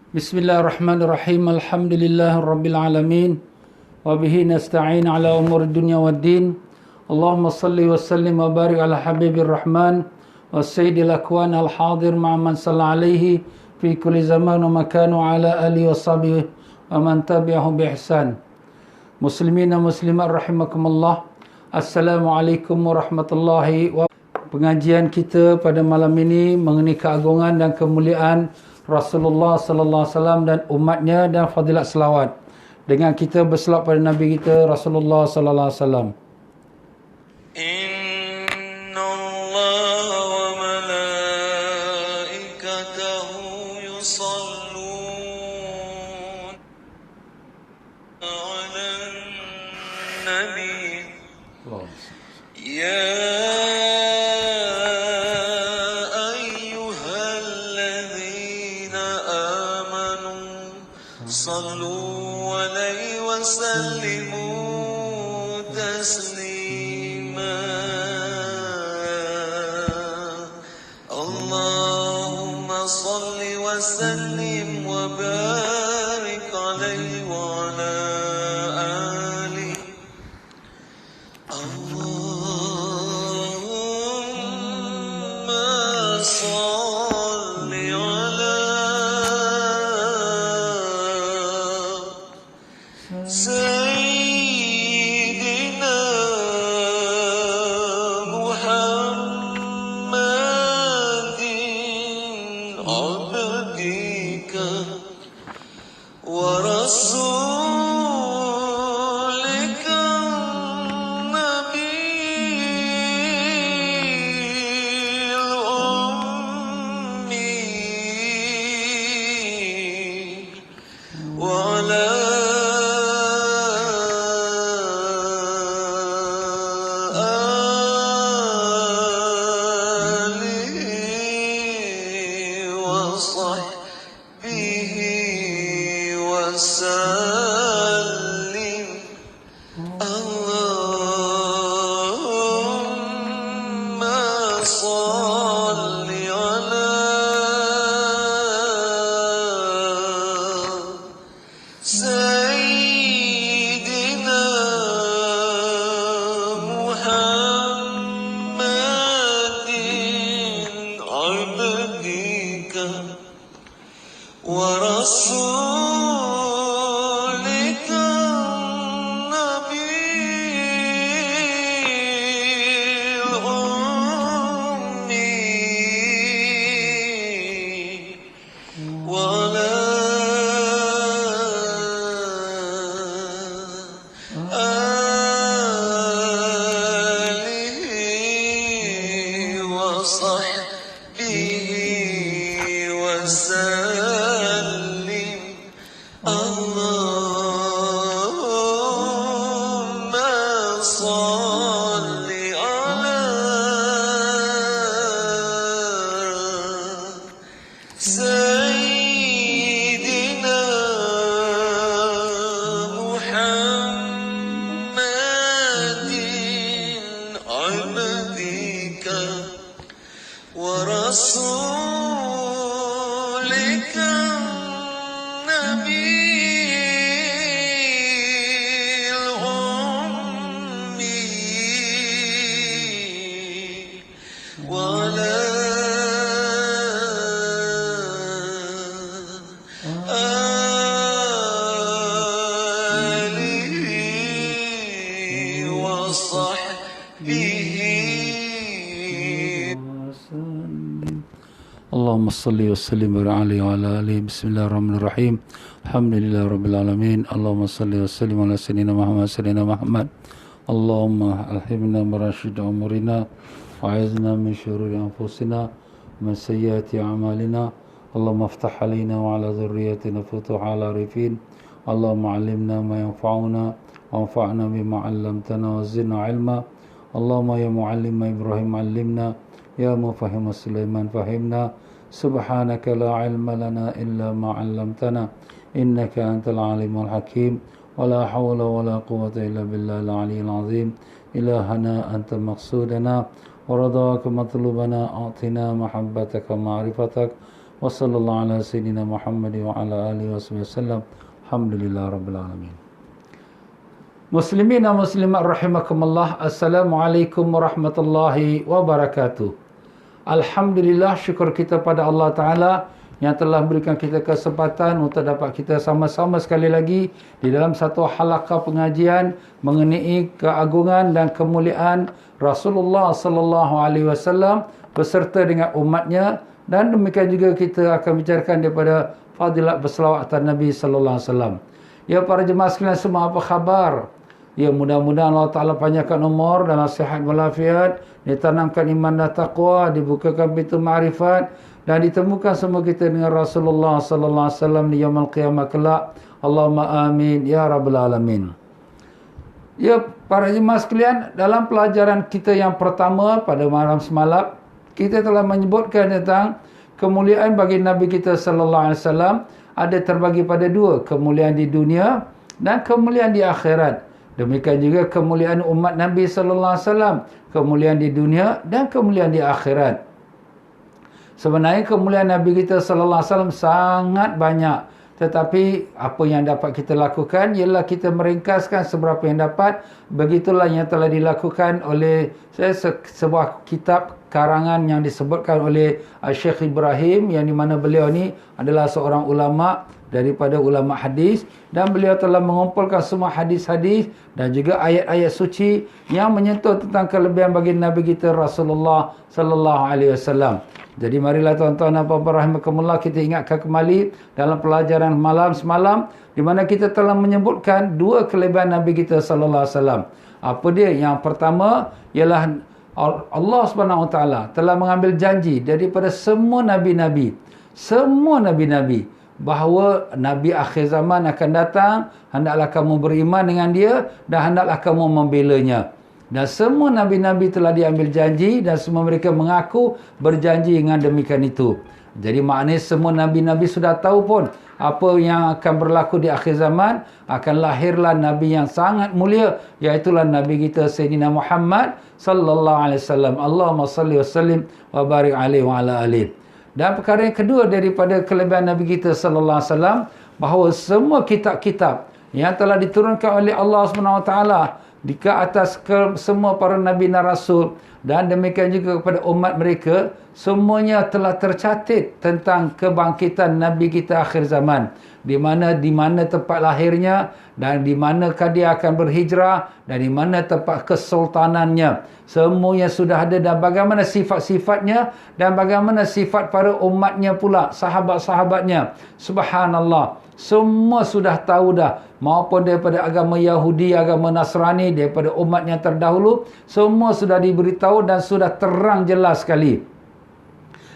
Bismillahirrahmanirrahim. Alhamdulillahirabbil alamin. Wa bihi nasta'in ala umuri dunya waddin. Allahumma salli wa sallim wa barik ala habibir rahman wa sayyidil akwan al hadir ma'a man salla alaihi fi kulli zaman wa makan wa ala alihi wa sahbihi wa man tabi'ahum bi ihsan. Muslimin dan muslimat rahimakumullah. Assalamualaikum warahmatullahi wabarakatuh. Pengajian kita pada malam ini mengenai keagungan dan kemuliaan Rasulullah sallallahu alaihi wasallam dan umatnya dan fadilat selawat. Dengan kita berselawat pada Nabi kita Rasulullah sallallahu alaihi wasallam. Inna Allah wa malaikatahu yusallun 'alan nabi. Ya صلوا عليه وسلموا تسليما اللهم صل وسلم وبارك عليه وعلى آله اللهم صل على سيدنا محمد عبدك ورسولك النبي الأمي وعلى وصحبه وسلم اللهم صل على سيدنا محمد عبدك ورسولك النبي الأمي وعلى آله وصحبه وسلم اللهم صل على سيدنا محمد عبدك ورسولك النبي الأمي وعلى آله وصحبه Allahumma salli wa sallim wa ala alihi. Bismillahirrahmanirrahim. Alhamdulillahirabbil alamin. Allahumma salli wa sallim ala sayyidina Muhammad. Allahumma alhimna marashid umurina wa a'izna min shururi anfusina wa min sayyiati a'malina. Allahumma aftah alaina wa ala dhurriyyatina futuhal arifin. Allahumma 'allimna ma yanfa'una wanfa'na bima 'allamtana wa zidna 'ilma. Allahumma ya mu'allim Ibrahim 'allimna, ya mufahhim Sulaiman fahimna. Subhanaka la 'ilma lana illa ma 'allamtana innaka antal 'alimul hakim. Wa la hawla wa la quwwata illa billahil 'aliyyil 'azim. Ilahana anta maqsudana wa radaka matlubana a'tina mahabbataka ma'rifatak Wa sallallahu ala sayyidina Muhammad wa ala alihi wasallam. Alhamdulillah rabbil alamin. Muslimin dan muslimat rahimakumullah. Assalamualaikum warahmatullahi wabarakatuh. Alhamdulillah, syukur kita pada Allah Ta'ala yang telah berikan kita kesempatan untuk dapat kita sama-sama sekali lagi di dalam satu halaqah pengajian mengenai keagungan dan kemuliaan Rasulullah sallallahu alaihi wasallam beserta dengan umatnya, dan demikian juga kita akan bicarakan daripada fadilat berselawatan Nabi sallallahu alaihi wasallam. Ya para jemaah sekalian semua, apa khabar? Ya, mudah-mudahan Allah Ta'ala panjangkan umur dalam sihat walafiat, ditanamkan iman dan taqwa, dibukakan pintu ma'rifat, dan ditemukan semua kita dengan Rasulullah sallallahu alaihi wasallam di yaumul qiyamah kelak. Allahumma amin ya rabbal alamin. Ya para jemaah sekalian, dalam pelajaran kita yang pertama pada malam semalam, kita telah menyebutkan tentang kemuliaan bagi Nabi kita sallallahu alaihi wasallam ada terbagi pada dua, kemuliaan di dunia dan kemuliaan di akhirat. Demikian juga kemuliaan umat Nabi sallallahu alaihi wasallam, kemuliaan di dunia dan kemuliaan di akhirat. Sebenarnya kemuliaan Nabi kita sallallahu alaihi wasallam sangat banyak, tetapi apa yang dapat kita lakukan ialah kita meringkaskan seberapa yang dapat. Begitulah yang telah dilakukan oleh sebuah kitab karangan yang disebutkan oleh Syekh Ibrahim, yang di mana beliau ni adalah seorang ulama daripada ulama hadis, dan beliau telah mengumpulkan semua hadis-hadis dan juga ayat-ayat suci yang menyentuh tentang kelebihan bagi Nabi kita Rasulullah sallallahu alaihi wasallam. Jadi marilah tuan-tuan dan puan-puan rahimakumullah, kita ingatkan kembali dalam pelajaran malam semalam di mana kita telah menyebutkan dua kelebihan Nabi kita sallallahu alaihi wasallam. Apa dia? Yang pertama ialah Allah Subhanahu Wa Taala telah mengambil janji daripada semua nabi-nabi, bahawa Nabi akhir zaman akan datang, hendaklah kamu beriman dengan dia dan hendaklah kamu membelanya. Dan semua Nabi-Nabi telah diambil janji dan semua mereka mengaku berjanji dengan demikian itu. Jadi maknanya semua Nabi-Nabi sudah tahu pun apa yang akan berlaku di akhir zaman. Akan lahirlah Nabi yang sangat mulia, iaitulah Nabi kita Sayyidina Muhammad sallallahu alaihi wasallam. Allahumma salli wa sallim wa barik alaihi wa ala alihi. Dan perkara yang kedua daripada kelebihan Nabi kita sallallahu alaihi wasallam, bahawa semua kitab-kitab yang telah diturunkan oleh Allah Subhanahu Wa Taala di ke atas semua para nabi dan rasul, dan demikian juga kepada umat mereka, semuanya telah tercatat tentang kebangkitan Nabi kita akhir zaman, di mana tempat lahirnya, dan di manakah dia akan berhijrah, dan di mana tempat kesultanannya. Semuanya sudah ada, dan bagaimana sifat-sifatnya dan bagaimana sifat para umatnya pula, sahabat-sahabatnya. Subhanallah, semua sudah tahu dah, maupun daripada agama Yahudi, agama Nasrani, daripada umat yang terdahulu, semua sudah diberitahu dan sudah terang jelas sekali.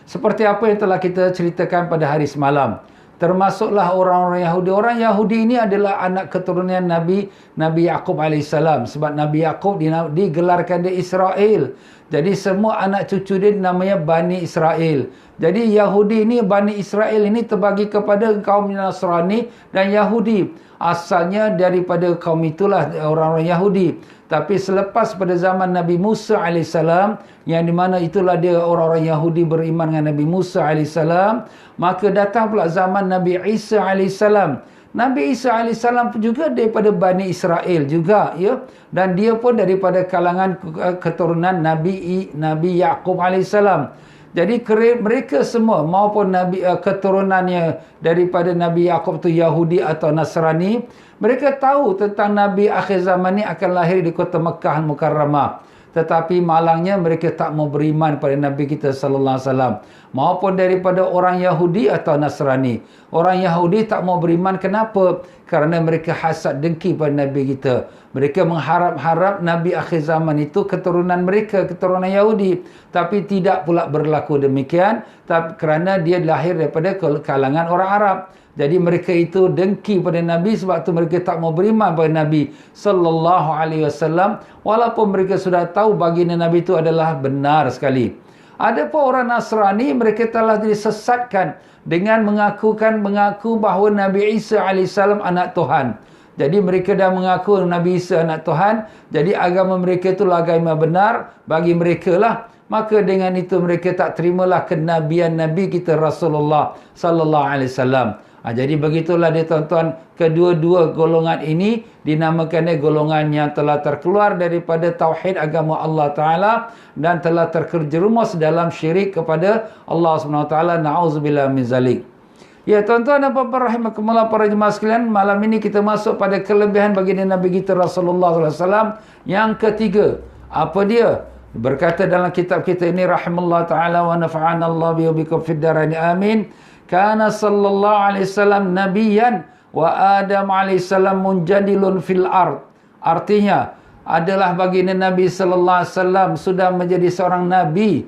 Seperti apa yang telah kita ceritakan pada hari semalam, termasuklah orang-orang Yahudi. Orang Yahudi ini adalah anak keturunan Nabi Yaqub alaihissalam, sebab Nabi Yaqub digelarkan dia Israel. Jadi semua anak cucu dia namanya Bani Israel. Jadi Yahudi ini, Bani Israel ini terbagi kepada kaum Nasrani dan Yahudi. Asalnya daripada kaum itulah orang-orang Yahudi. Tapi selepas pada zaman Nabi Musa AS, yang di mana itulah dia orang-orang Yahudi beriman dengan Nabi Musa AS, maka datang pula zaman Nabi Isa AS. Nabi Isa AS pun juga daripada Bani Israel juga, ya, dan dia pun daripada kalangan keturunan Nabi Yaqub AS. Jadi mereka semua maupun keturunannya daripada Nabi Yaqub tu Yahudi atau Nasrani, mereka tahu tentang Nabi akhir zaman ni akan lahir di kota Mekah Al-Mukarramah. Tetapi malangnya mereka tak mau beriman pada Nabi kita sallallahu alaihi wasallam, maupun daripada orang Yahudi atau Nasrani. Orang Yahudi tak mau beriman, kenapa? Kerana mereka hasad dengki pada Nabi kita. Mereka mengharap-harap Nabi akhir zaman itu keturunan mereka, keturunan Yahudi. Tapi tidak pula berlaku demikian, kerana dia lahir daripada kalangan orang Arab. Jadi mereka itu dengki pada Nabi, sebab tu mereka tak mau beriman pada Nabi sallallahu alaihi wasallam, walaupun mereka sudah tahu baginda Nabi itu adalah benar sekali. Ada pun orang Nasrani, mereka telah disesatkan dengan mengaku bahawa Nabi Isa alaihissalam anak Tuhan. Jadi mereka dah mengaku Nabi Isa anak Tuhan. Jadi agama mereka itulah agama benar bagi mereka lah. maka dengan itu mereka tak terimalah kenabian Nabi kita Rasulullah sallallahu alaihi wasallam. Jadi begitulah dia tuan-tuan, kedua-dua golongan ini dinamakan golongan yang telah terkeluar daripada tauhid agama Allah Ta'ala dan telah terjerumus dalam syirik kepada Allah SWT. Na'udzubillah min zalik. Ya tuan-tuan dan puan-puan rahimakumullah para jemaah sekalian, malam ini kita masuk pada kelebihan baginda Nabi kita Rasulullah SAW yang ketiga. Apa dia? Berkata dalam kitab kita ini, rahimallahu ta'ala wa nafa'ana Allah bikum fid darain amin. Kana sallallahu alaihi wasallam nabiyan wa Adam alaihi salam munjadilun fil ard. Artinya adalah baginda Nabi sallallahu alaihi wasallam sudah menjadi seorang nabi,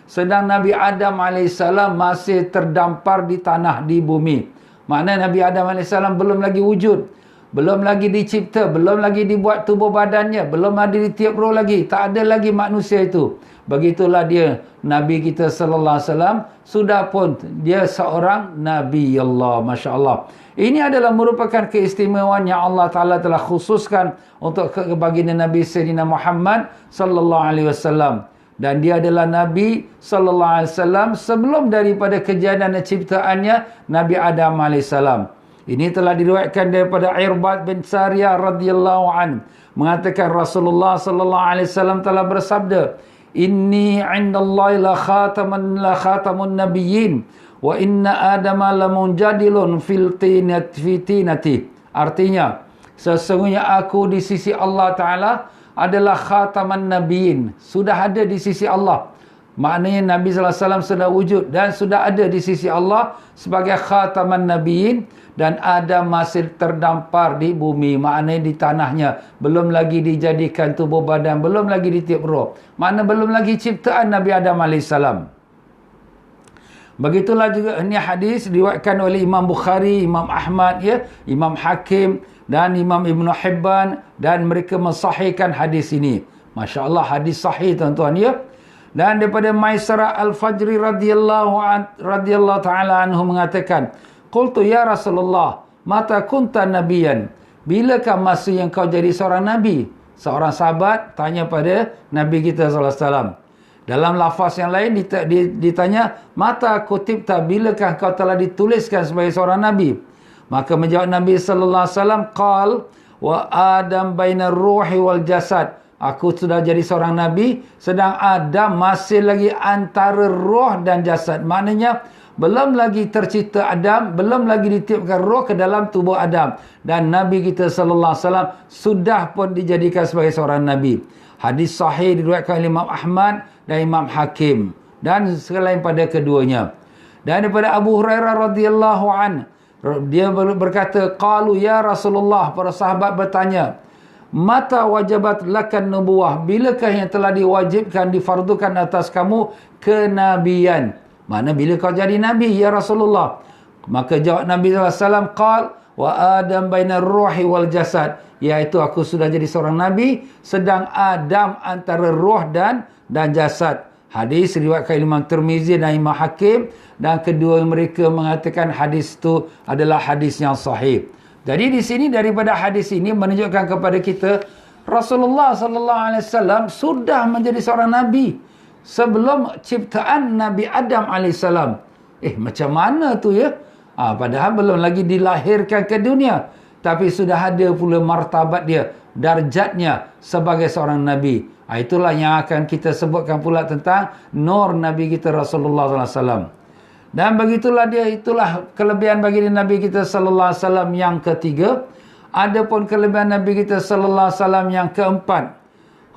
sedang Nabi Adam alaihi salam masih terdampar di tanah, di bumi. Maknanya Nabi Adam alaihi salam belum lagi wujud, belum lagi dicipta, belum lagi dibuat tubuh badannya, belum ada ditiup roh lagi, tak ada lagi manusia itu. Begitulah dia Nabi kita sallallahu alaihi wasallam, sudah pun dia seorang Nabi Allah, masya-Allah. Ini adalah merupakan keistimewaan yang Allah Taala telah khususkan untuk baginda Nabi Sayyidina Muhammad sallallahu alaihi wasallam. Dan dia adalah Nabi sallallahu alaihi wasallam sebelum daripada kejadian ciptaannya Nabi Adam alaihi salam. Ini telah diriwayatkan daripada Irbad bin Sariyah radhiyallahu an, mengatakan Rasulullah sallallahu alaihi wasallam telah bersabda, Inni 'indallahi la khatamun nabiyyin wa inna adama lamunjadilun fil tinati. Artinya, sesungguhnya aku di sisi Allah Ta'ala adalah khataman nabiyyin, sudah ada di sisi Allah. Maknanya Nabi sallallahu alaihi wasallam sudah wujud dan sudah ada di sisi Allah sebagai khataman nabiyyin, dan Adam masih terdampar di bumi, maknanya di tanahnya, belum lagi dijadikan tubuh badan, belum lagi ditiup roh, maknanya belum lagi ciptaan Nabi Adam AS. Begitulah juga ini hadis diriwayatkan oleh Imam Bukhari, Imam Ahmad, ya, Imam Hakim dan Imam Ibn Hibban, dan mereka mensahihkan hadis ini. Masya Allah, hadis sahih tuan-tuan, ya. Dan daripada Maisarah Al-Fajri radhiyallahu ta'ala anhu mengatakan, Qultu ya Rasulullah, mata kunta nabiyan? Bilakah masa yang kau jadi seorang nabi? Seorang sahabat tanya pada Nabi kita sallallahu alaihi wasallam. Dalam lafaz yang lain ditanya, mata kutibta? Bilakah kau telah dituliskan sebagai seorang nabi? Maka menjawab Nabi sallallahu alaihi wasallam, qal wa Adam bainar ruhi wal jasad. Aku sudah jadi seorang nabi, sedang Adam masih lagi antara roh dan jasad. Maknanya belum lagi tercipta Adam, belum lagi ditiupkan roh ke dalam tubuh Adam, dan Nabi kita sallallahu alaihi wasallam sudah pun dijadikan sebagai seorang nabi. Hadis sahih diriwayatkan oleh Imam Ahmad dan Imam Hakim dan selain pada keduanya. Dan daripada Abu Hurairah radhiyallahu an, dia berkata, qalu ya Rasulullah, para sahabat bertanya, mata wajabat lakan nubuwah? Bilakah yang telah diwajibkan, difardukan atas kamu kenabian? Mana bila kau jadi Nabi, ya Rasulullah? Maka jawab Nabi SAW, qal wa Adam bainar ruhi wal jasad. Iaitu aku sudah jadi seorang Nabi, sedang Adam antara roh dan jasad. Hadis riwayat Imam Tirmizi dan Imam Hakim, dan kedua mereka mengatakan hadis itu adalah hadis yang sahih. Jadi di sini daripada hadis ini menunjukkan kepada kita Rasulullah SAW sudah menjadi seorang Nabi sebelum ciptaan Nabi Adam AS. Macam mana tu, ya? Padahal belum lagi dilahirkan ke dunia, tapi sudah ada pula martabat dia, darjatnya sebagai seorang Nabi. Itulah yang akan kita sebutkan pula tentang nur Nabi kita Rasulullah SAW. Dan begitulah dia, itulah kelebihan bagi Nabi kita sallallahu alaihi wasallam yang ketiga. Adapun kelebihan Nabi kita sallallahu alaihi wasallam yang keempat,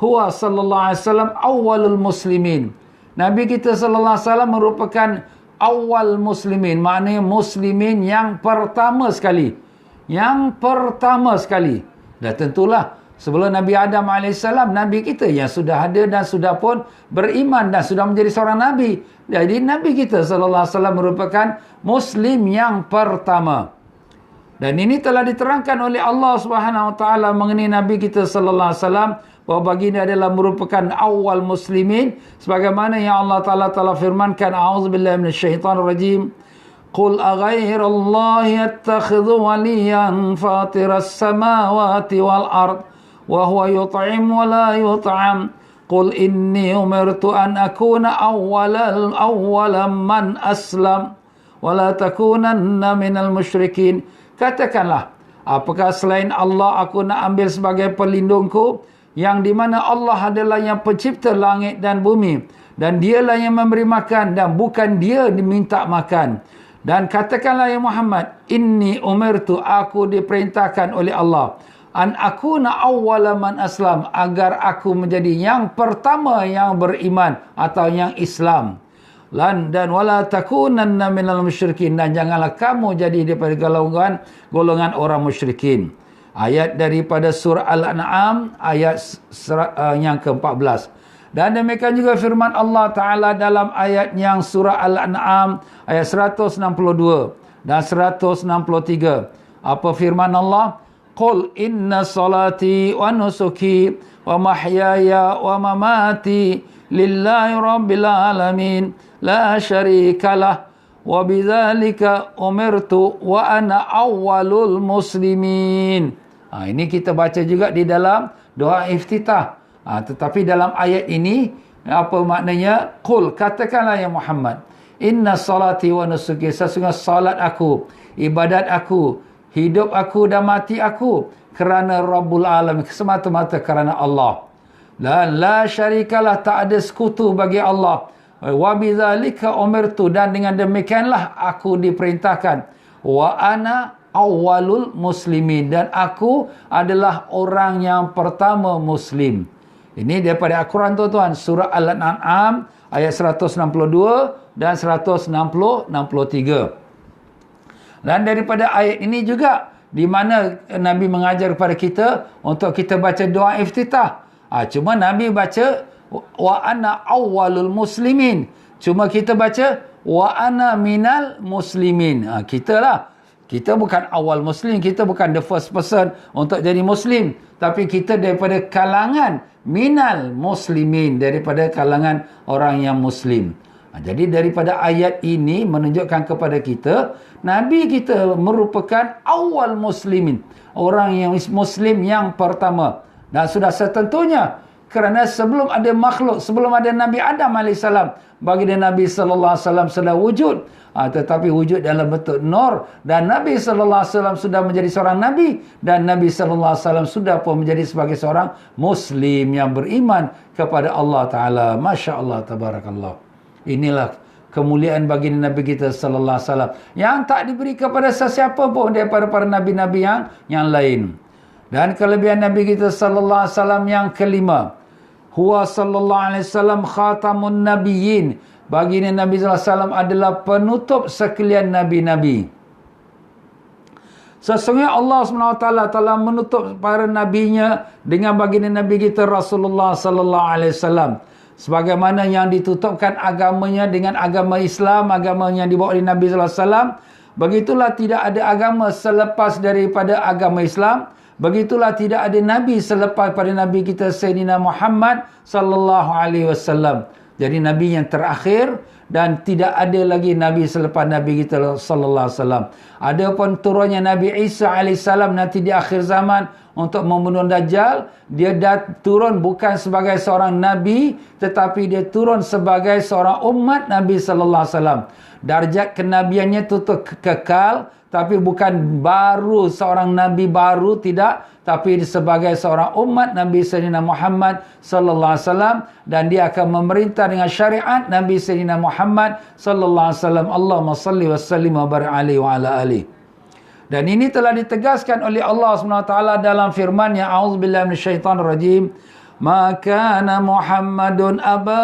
huwa sallallahu alaihi wasallam awwalul muslimin. Nabi kita sallallahu alaihi wasallam merupakan awal muslimin, maknanya muslimin yang pertama sekali. Yang pertama sekali. Dan tentulah sebelum Nabi Adam AS, Nabi kita yang sudah ada dan sudah pun beriman dan sudah menjadi seorang Nabi. Jadi Nabi kita SAW merupakan Muslim yang pertama. Dan ini telah diterangkan oleh Allah SWT mengenai Nabi kita SAW, bahawa baginda adalah merupakan awal muslimin. Sebagaimana yang Allah Ta'ala telah firmankan, A'udzubillahi minasyaitanirrajim. Qul aghairallahi yattakhidhu waliyan fatiras samawati wal ard wa huwa yut'im wa la yut'am Qul inni umirtu an akuna awwala man aslam wa la takunanna minal musyrikin. Katakanlah, apakah selain Allah aku nak ambil sebagai pelindungku, yang di mana Allah adalah yang pencipta langit dan bumi, dan dialah yang memberi makan dan bukan dia diminta makan. Dan katakanlah ya Muhammad, inni umirtu, aku diperintahkan oleh Allah, an akuna awwala man aslam, agar aku menjadi yang pertama yang beriman atau yang Islam. Dan wala takunanna minal musyrikin, dan janganlah kamu jadi daripada golongan orang musyrikin. Ayat daripada surah Al-An'am ayat yang ke-14. Dan demikian juga firman Allah Ta'ala dalam ayat yang surah Al-An'am ayat 162 dan 163. Apa firman Allah? Qul inna salati wa nusuki wa mahyaya wa mamati lillahi rabbil alamin la syarikalah wa bidzalika umirtu wa ana awwalul muslimin. Ini kita baca juga di dalam doa iftitah. Tetapi dalam ayat ini, apa maknanya? Qul, katakanlah ya Muhammad, inna salati wa nusuki, sesungguhnya salat aku, ibadat aku, hidup aku dan mati aku kerana Rabbul Alamin, semata-mata kerana Allah. Dan la syarikalah, tak ada sekutu bagi Allah. Wa bidzalika umirtu, dan dengan demikianlah aku diperintahkan. Wa ana awwalul muslimin, dan aku adalah orang yang pertama muslim. Ini daripada Al-Quran tuan-tuan, surah Al-An'am ayat 162 dan 163. Dan daripada ayat ini juga, di mana Nabi mengajar kepada kita untuk kita baca doa iftitah. Cuma Nabi baca wa ana awwalul muslimin. Cuma kita baca wa ana minal muslimin. Kita bukan awal muslim, kita bukan the first person untuk jadi muslim, tapi kita daripada kalangan minal muslimin, daripada kalangan orang yang muslim. Jadi daripada ayat ini menunjukkan kepada kita, Nabi kita merupakan awal muslimin, orang yang muslim yang pertama. Dan sudah setentunya, kerana sebelum ada makhluk, sebelum ada Nabi Adam AS, baginda Nabi SAW sudah wujud. Tetapi wujud dalam bentuk nur, dan Nabi SAW sudah menjadi seorang Nabi, dan Nabi SAW sudah pun menjadi sebagai seorang Muslim yang beriman kepada Allah Ta'ala. Masya Allah, tabarakallah. Inilah kemuliaan baginda Nabi kita sallallahu alaihi wasallam yang tak diberi kepada sesiapa pun daripada para nabi-nabi yang lain. Dan kelebihan Nabi kita sallallahu alaihi wasallam yang kelima, huwa sallallahu alaihi wasallam khatamun nabiyyin. Baginda Nabi sallallahu alaihi wasallam adalah penutup sekalian nabi-nabi. Sesungguhnya Allah SWT telah menutup para nabinya dengan baginda Nabi kita Rasulullah sallallahu alaihi wasallam. Sebagaimana yang ditutupkan agamanya dengan agama Islam, agama yang dibawa oleh Nabi sallallahu alaihi wasallam, begitulah tidak ada agama selepas daripada agama Islam. Begitulah tidak ada nabi selepas pada Nabi kita Sayyidina Muhammad sallallahu alaihi wasallam. Jadi nabi yang terakhir, dan tidak ada lagi nabi selepas Nabi kita sallallahu alaihi wasallam. Adapun turunnya Nabi Isa alaihissalam nanti di akhir zaman untuk membunuh Dajjal, dia turun bukan sebagai seorang nabi, tetapi dia turun sebagai seorang umat Nabi sallallahu alaihi wasallam. Darjat kenabiannya itu kekal, tapi bukan baru seorang nabi baru, tidak, tapi sebagai seorang umat Nabi Sayyidina Muhammad sallallahu alaihi wasallam, dan dia akan memerintah dengan syariat Nabi Sayyidina Muhammad sallallahu alaihi wasallam. Allahumma salli wa sallim wa barik alaihi wa ala alihi. Dan ini telah ditegaskan oleh Allah SWT dalam firman-Nya, a'udzubillahi minasyaitonirrajim, ma kana Muhammadun aba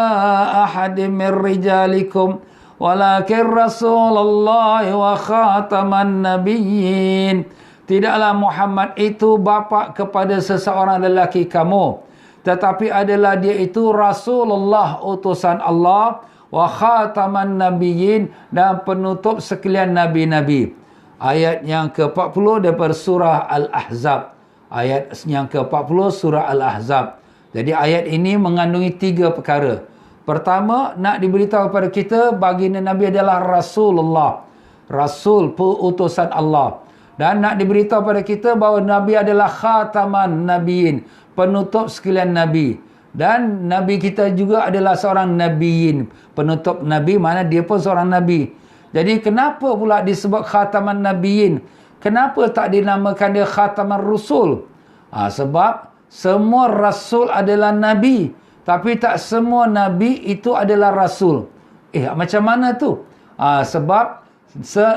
ahadin min rijalikum walakin Rasulullah wa khataman nabiyyin. Tidaklah Muhammad itu bapa kepada seseorang lelaki kamu, tetapi adalah dia itu Rasulullah, utusan Allah, wa khataman nabiyyin, dan penutup sekalian nabi-nabi. Ayat yang ke-40 daripada surah Al-Ahzab. Ayat yang ke-40 surah Al-Ahzab. Jadi ayat ini mengandungi 3 perkara. Pertama, nak diberitahu kepada kita baginda Nabi adalah Rasulullah, Rasul, utusan Allah. Dan nak diberitahu kepada kita bahawa Nabi adalah khataman nabiyyin, penutup sekalian Nabi. Dan Nabi kita juga adalah seorang nabiyin, penutup Nabi, mana dia pun seorang Nabi. Jadi kenapa pula disebut khataman nabiyin? Kenapa tak dinamakan dia khataman rusul? Sebab semua Rasul adalah Nabi. Tapi tak semua Nabi itu adalah Rasul. Macam mana tu? Sebab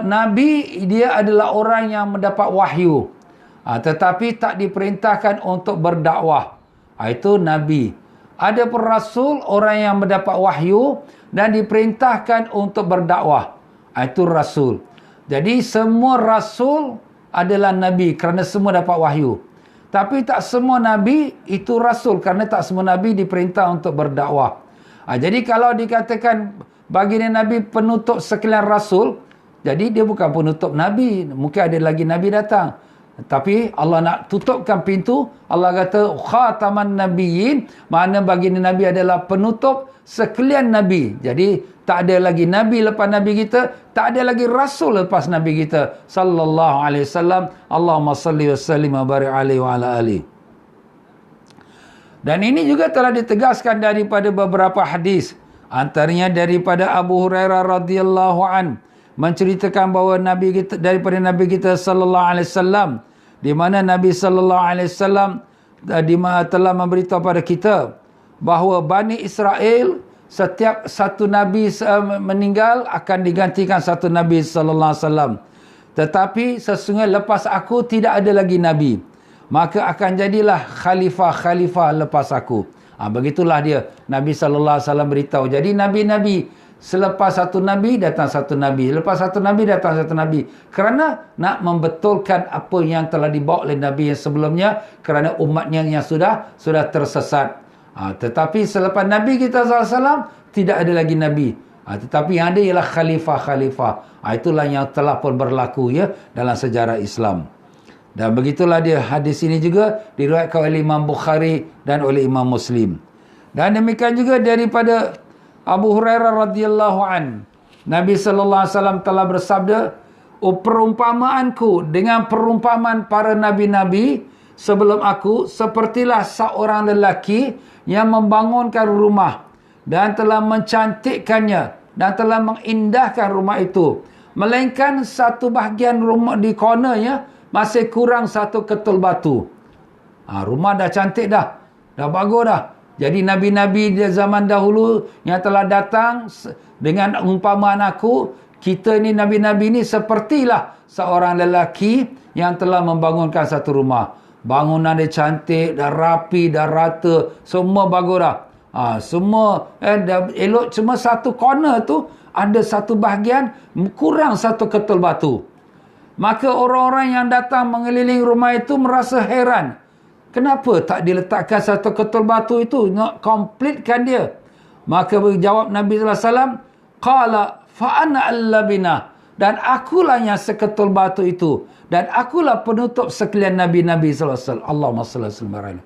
Nabi dia adalah orang yang mendapat wahyu. Tetapi tak diperintahkan untuk berdakwah. Itu Nabi. Ada pun Rasul, orang yang mendapat wahyu dan diperintahkan untuk berdakwah. Itu Rasul. Jadi semua Rasul adalah Nabi kerana semua dapat wahyu. Tapi tak semua Nabi itu Rasul kerana tak semua Nabi diperintah untuk berdakwah. Jadi kalau dikatakan baginda Nabi penutup sekalian Rasul, jadi dia bukan penutup Nabi. Mungkin ada lagi Nabi datang. Tapi Allah nak tutupkan pintu. Allah kata khataman nabiyyin, mana baginda Nabi adalah penutup sekalian Nabi. Jadi tak ada lagi Nabi lepas Nabi kita, tak ada lagi Rasul lepas Nabi kita sallallahu alaihi wasallam. Allahumma salli wa sallim wa barik alaihi wa ala alihi. Dan ini juga telah ditegaskan daripada beberapa hadis. Antaranya daripada Abu Hurairah radhiyallahu an, menceritakan bahawa daripada Nabi kita sallallahu alaihi wasallam, di mana Nabi sallallahu alaihi wasallam telah memberitahu pada kita bahawa Bani Israel, setiap satu nabi meninggal akan digantikan satu nabi sallallahu alaihi wasallam. Tetapi sesungguhnya lepas aku tidak ada lagi nabi, maka akan jadilah khalifah-khalifah lepas aku. Begitulah dia Nabi sallallahu alaihi wasallam beritahu. Jadi nabi-nabi, selepas satu nabi datang satu nabi, lepas satu nabi datang satu nabi, kerana nak membetulkan apa yang telah dibawa oleh nabi yang sebelumnya, kerana umatnya yang sudah tersesat. Tetapi selepas nabi kita SAW tidak ada lagi nabi, tetapi yang ada ialah khalifah-khalifah. Itulah yang telah pun berlaku ya dalam sejarah Islam. Dan begitulah dia, hadis ini juga diriwayatkan oleh Imam Bukhari dan oleh Imam Muslim. Dan demikian juga daripada Abu Hurairah radhiyallahu an, Nabi sallallahu alaihi wasallam telah bersabda, perumpamaanku dengan perumpamaan para nabi-nabi sebelum aku sepertilah seorang lelaki yang membangunkan rumah dan telah mencantikkannya dan telah mengindahkan rumah itu, melainkan satu bahagian rumah di cornernya masih kurang satu ketul batu. Rumah dah cantik dah bagus dah. Jadi nabi-nabi di zaman dahulu yang telah datang dengan umpamaan aku, kita ni nabi-nabi ni sepertilah seorang lelaki yang telah membangunkan satu rumah. Bangunan dia cantik, dah rapi, dah rata, semua bagus dah. Semua dah elok, cuma satu corner tu ada satu bahagian kurang satu ketul batu. Maka orang-orang yang datang mengelilingi rumah itu merasa heran. Kenapa tak diletakkan satu ketul batu itu? Nak komplitkan dia. Maka berjawab Nabi SAW, Qala fa'ana allabina. Dan akulah yang seketul batu itu. Dan akulah penutup sekalian Nabi-Nabi SAW. Allahumma salli wa sallim.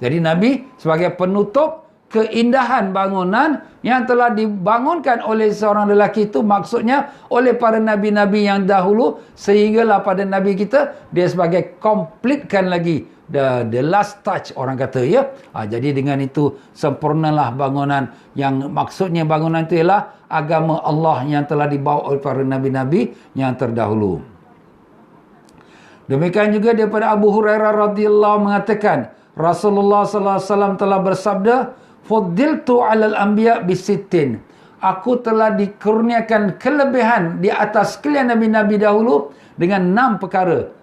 Jadi Nabi sebagai penutup keindahan bangunan yang telah dibangunkan oleh seorang lelaki itu, maksudnya oleh para nabi-nabi yang dahulu, sehinggalah pada nabi kita dia sebagai komplitkan lagi, the last touch orang kata ya. Jadi dengan itu sempurnalah bangunan, yang maksudnya bangunan itu ialah agama Allah yang telah dibawa oleh para nabi-nabi yang terdahulu. Demikian juga daripada Abu Hurairah radhiyallahu mengatakan Rasulullah sallallahu alaihi wasallam telah bersabda, Fuddiltu alal anbiya bisittin. Aku telah dikurniakan kelebihan di atas sekalian nabi-nabi dahulu dengan 6 perkara.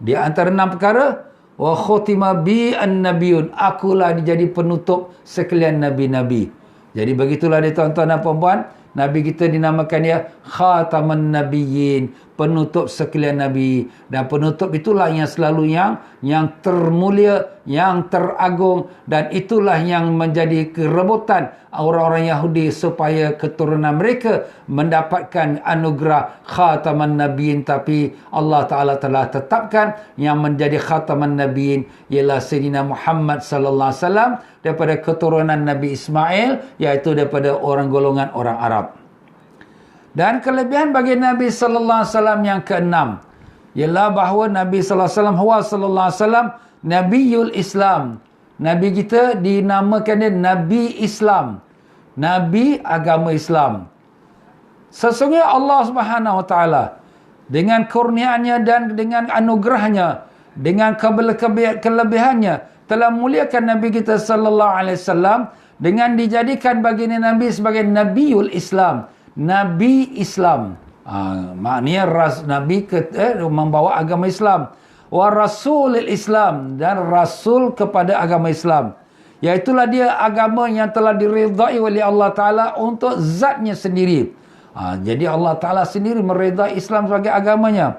Di antara 6 perkara, wa khutima bi an-nabiyun. Akulah dijadi penutup sekalian nabi-nabi. Jadi begitulah dia tuan-tuan dan puan-puan, nabi kita dinamakan dia khataman nabiyyin, penutup sekalian nabi. Dan penutup itulah yang selalu yang termulia, yang teragung, dan itulah yang menjadi kerebutan orang-orang Yahudi supaya keturunan mereka mendapatkan anugerah khataman nabiyyin. Tapi Allah Ta'ala telah tetapkan yang menjadi khataman nabiyyin ialah Sayyidina Muhammad sallallahu alaihi wasallam daripada keturunan Nabi Ismail, iaitu daripada orang golongan orang Arab. Dan kelebihan bagi Nabi sallallahu alaihi wasallam yang keenam ialah bahawa Nabi sallallahu alaihi wasallam Nabiyul Islam. Nabi kita dinamakan dia Nabi Islam. Nabi agama Islam. Sesungguhnya Allah Subhanahu Wa Taala dengan kurniaannya dan dengan anugerahnya, dengan kelebihannya telah muliakan Nabi kita sallallahu alaihi wasallam dengan dijadikan baginda Nabi sebagai Nabiul Islam, Nabi Islam. Maknanya Nabi membawa agama Islam. Wa Rasulul Islam, dan Rasul kepada agama Islam. Iaitulah dia agama yang telah diridai oleh Allah Ta'ala untuk zatnya sendiri. Jadi Allah Ta'ala sendiri meridai Islam sebagai agamanya.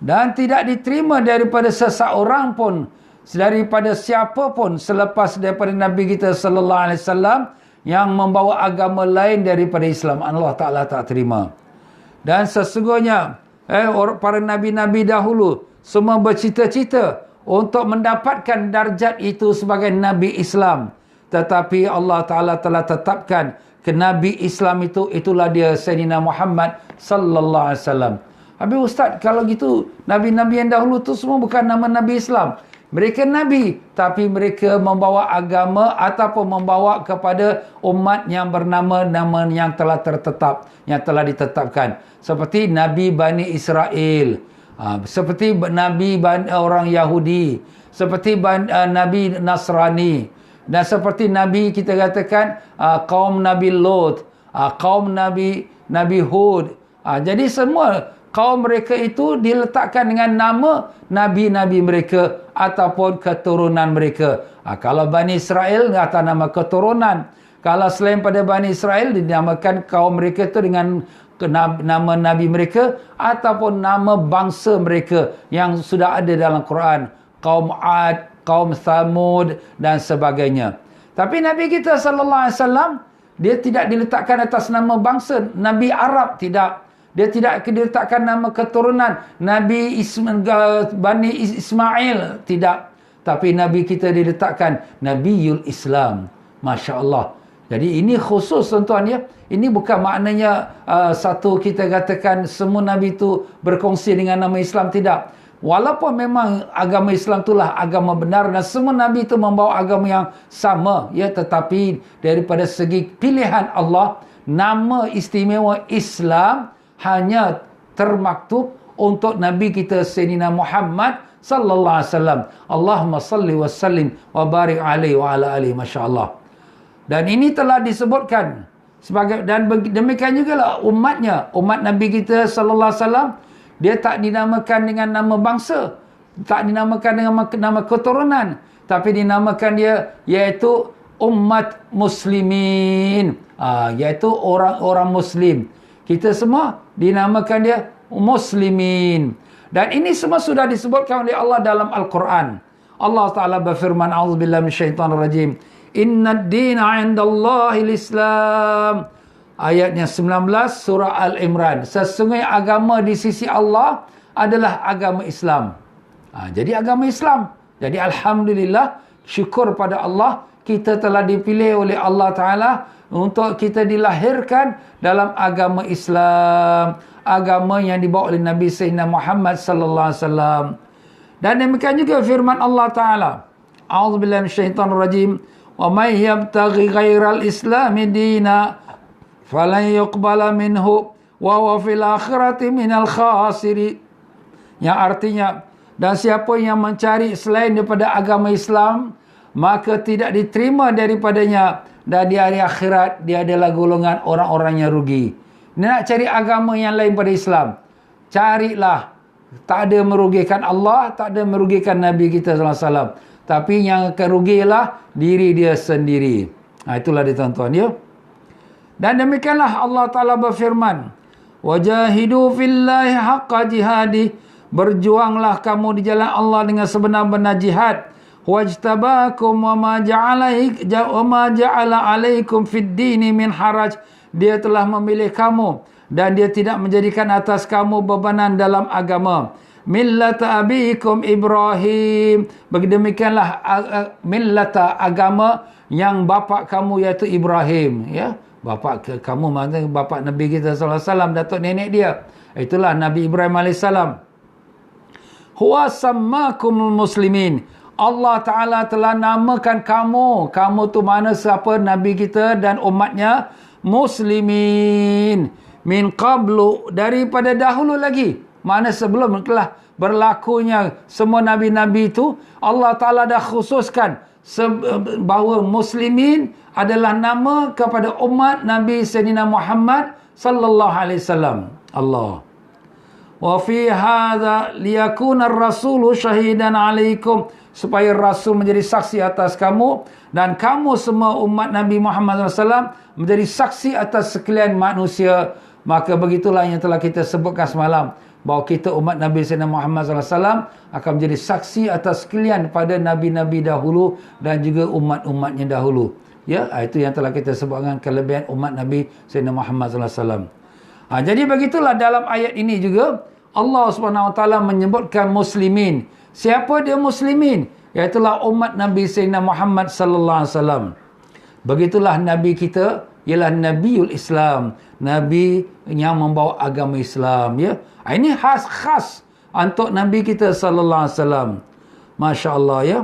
Dan tidak diterima daripada seseorang pun, daripada siapa pun selepas daripada Nabi kita sallallahu alaihi wasallam yang membawa agama lain daripada Islam. Allah Ta'ala tak terima. Dan sesungguhnya para nabi-nabi dahulu semua bercita-cita untuk mendapatkan darjat itu sebagai Nabi Islam. Tetapi Allah Ta'ala telah tetapkan ke Nabi Islam itulah dia Sayyidina Muhammad sallallahu alaihi wasallam. Habis Ustaz, kalau gitu Nabi-Nabi yang dahulu tu semua bukan nama Nabi Islam. Mereka Nabi, tapi mereka membawa agama ataupun membawa kepada umat yang bernama nama yang telah tertetap, yang telah ditetapkan. Seperti Nabi Bani Israel, seperti Nabi orang Yahudi, seperti Nabi Nasrani, dan seperti Nabi kita katakan kaum Nabi Lot, kaum Nabi Hud. Jadi semua kaum mereka itu diletakkan dengan nama Nabi-Nabi mereka ataupun keturunan mereka. Kalau Bani Israel atas nama keturunan. Kalau selain pada Bani Israel dinamakan kaum mereka itu dengan nama Nabi mereka ataupun nama bangsa mereka yang sudah ada dalam Quran. Kaum Ad, kaum Thamud dan sebagainya. Tapi Nabi kita sallallahu alaihi wasallam dia tidak diletakkan atas nama bangsa. Nabi Arab tidak. Dia tidak diletakkan nama keturunan. Nabi Bani Ismail tidak. Tapi Nabi kita diletakkan Nabiul Islam. Masya Allah. Jadi ini khusus tuan-tuan ya. Ini bukan maknanya satu kita katakan semua Nabi itu berkongsi dengan nama Islam. Tidak. Walaupun memang agama Islam itulah agama benar dan semua Nabi itu membawa agama yang sama. Ya, tetapi daripada segi pilihan Allah, nama istimewa Islam hanya termaktub untuk Nabi kita Sayyidina Muhammad sallallahu alaihi wasallam. Allahumma salli wa sallim wa barik alaihi wa ala alihi, masya-Allah. Dan ini telah disebutkan sebagai, dan demikian jugalah umatnya, umat Nabi kita sallallahu alaihi wasallam, dia tak dinamakan dengan nama bangsa, tak dinamakan dengan nama keturunan, tapi dinamakan dia iaitu umat muslimin, iaitu orang-orang muslim. Kita semua dinamakan dia muslimin. Dan ini semua sudah disebutkan oleh Allah dalam Al-Quran. Allah Ta'ala berfirman, a'udzubillahi minasyaitanir rajim. Innad dina 'indallahil Islam. Ayatnya 19 surah Al-Imran. Sesungguhnya agama di sisi Allah adalah agama Islam. Jadi agama Islam. Jadi alhamdulillah, syukur pada Allah, kita telah dipilih oleh Allah Ta'ala untuk kita dilahirkan dalam agama Islam, agama yang dibawa oleh Nabi Sayyidina Muhammad sallallahu alaihi wasallam. Dan demikian juga firman Allah Taala, a'udzubillahi minasyaitonir rajim, wa may yabtaghi ghairal islami dina falan yuqbala minhu wa huwa fil akhirati minal khasirin. Yang artinya, dan siapa yang mencari selain daripada agama Islam, maka tidak diterima daripadanya, dan di hari akhirat dia adalah golongan orang-orang yang rugi. Nak cari agama yang lain pada Islam, carilah. Tak ada merugikan Allah, tak ada merugikan Nabi kita sallallahu alaihi wasallam. Tapi yang akan rugilah diri dia sendiri. Itulah dia tuan-tuan ya. Dan demikianlah Allah Ta'ala berfirman, wajahidu fillahi haqqa jihadi. Berjuanglah kamu di jalan Allah dengan sebenar-benar jihad. Wajtabakum wa ma ja'ala alaikum fid dini min haraj. Dia telah memilih kamu dan dia tidak menjadikan atas kamu bebanan dalam agama. Millata abikum Ibrahim. Begedemikianlah millata, agama yang bapa kamu iaitu Ibrahim, ya. Bapa kamu maknanya bapa Nabi kita sallallahu alaihi wasallam, datuk nenek dia. Itulah Nabi Ibrahim alaihissalam. Huwa sammakumul muslimin. Allah Ta'ala telah namakan kamu. Kamu tu mana siapa? Nabi kita dan umatnya. Muslimin. Min qablu. Daripada dahulu lagi. Mana sebelum telah berlakunya semua Nabi-Nabi itu. Allah Ta'ala dah khususkan. Bahawa Muslimin adalah nama kepada umat Nabi Sayyidina Muhammad sallallahu alaihi wasallam. Allah. Wa fi hadza liyakuna ar-rasulu syahidan 'alaikum, supaya Rasul menjadi saksi atas kamu dan kamu semua umat Nabi Muhammad SAW menjadi saksi atas sekalian manusia. Maka begitulah yang telah kita sebutkan semalam, bahawa kita umat Nabi Sayyidina Muhammad SAW akan menjadi saksi atas sekalian pada Nabi-Nabi dahulu dan juga umat-umatnya dahulu. Ya, itu yang telah kita sebutkan kelebihan umat Nabi Sayyidina Muhammad SAW. Jadi begitulah dalam ayat ini juga Allah SWT menyebutkan muslimin. Siapa dia muslimin? Iaitulah umat Nabi Sayyidina Muhammad sallallahu alaihi wasallam. Begitulah Nabi kita ialah Nabiul Islam, Nabi yang membawa agama Islam, ya. Ini khas untuk Nabi kita sallallahu alaihi wasallam. Masya-Allah, ya.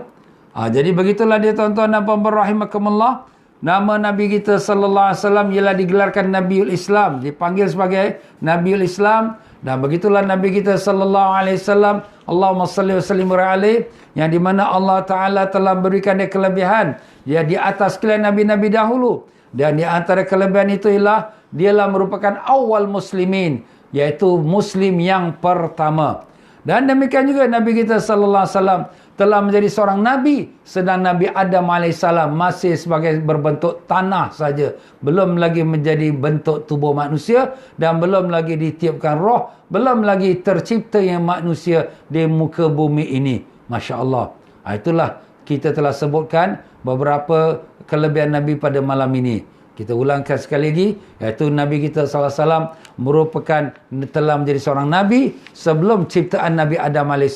Jadi begitulah dia tuan-tuan dan puan-puan rahimakumullah. Nama Nabi kita sallallahu alaihi wasallam ialah digelarkan Nabiul Islam, dipanggil sebagai Nabiul Islam. Dan begitulah Nabi kita sallallahu alaihi wasallam, Allahumma salli wa sallim alaihi, yang di mana Allah Taala telah berikan dia kelebihan ya di atas sekalian nabi-nabi dahulu. Dan di antara kelebihan itu ialah dialah merupakan awal muslimin, iaitu muslim yang pertama. Dan demikian juga Nabi kita sallallahu alaihi wasallam telah menjadi seorang Nabi, sedang Nabi Adam AS masih sebagai berbentuk tanah saja. Belum lagi menjadi bentuk tubuh manusia dan belum lagi ditiupkan roh, belum lagi tercipta yang manusia di muka bumi ini. Masya Allah. Itulah kita telah sebutkan beberapa kelebihan Nabi pada malam ini. Kita ulangkan sekali lagi, iaitu Nabi kita SAW merupakan telah menjadi seorang Nabi sebelum ciptaan Nabi Adam AS.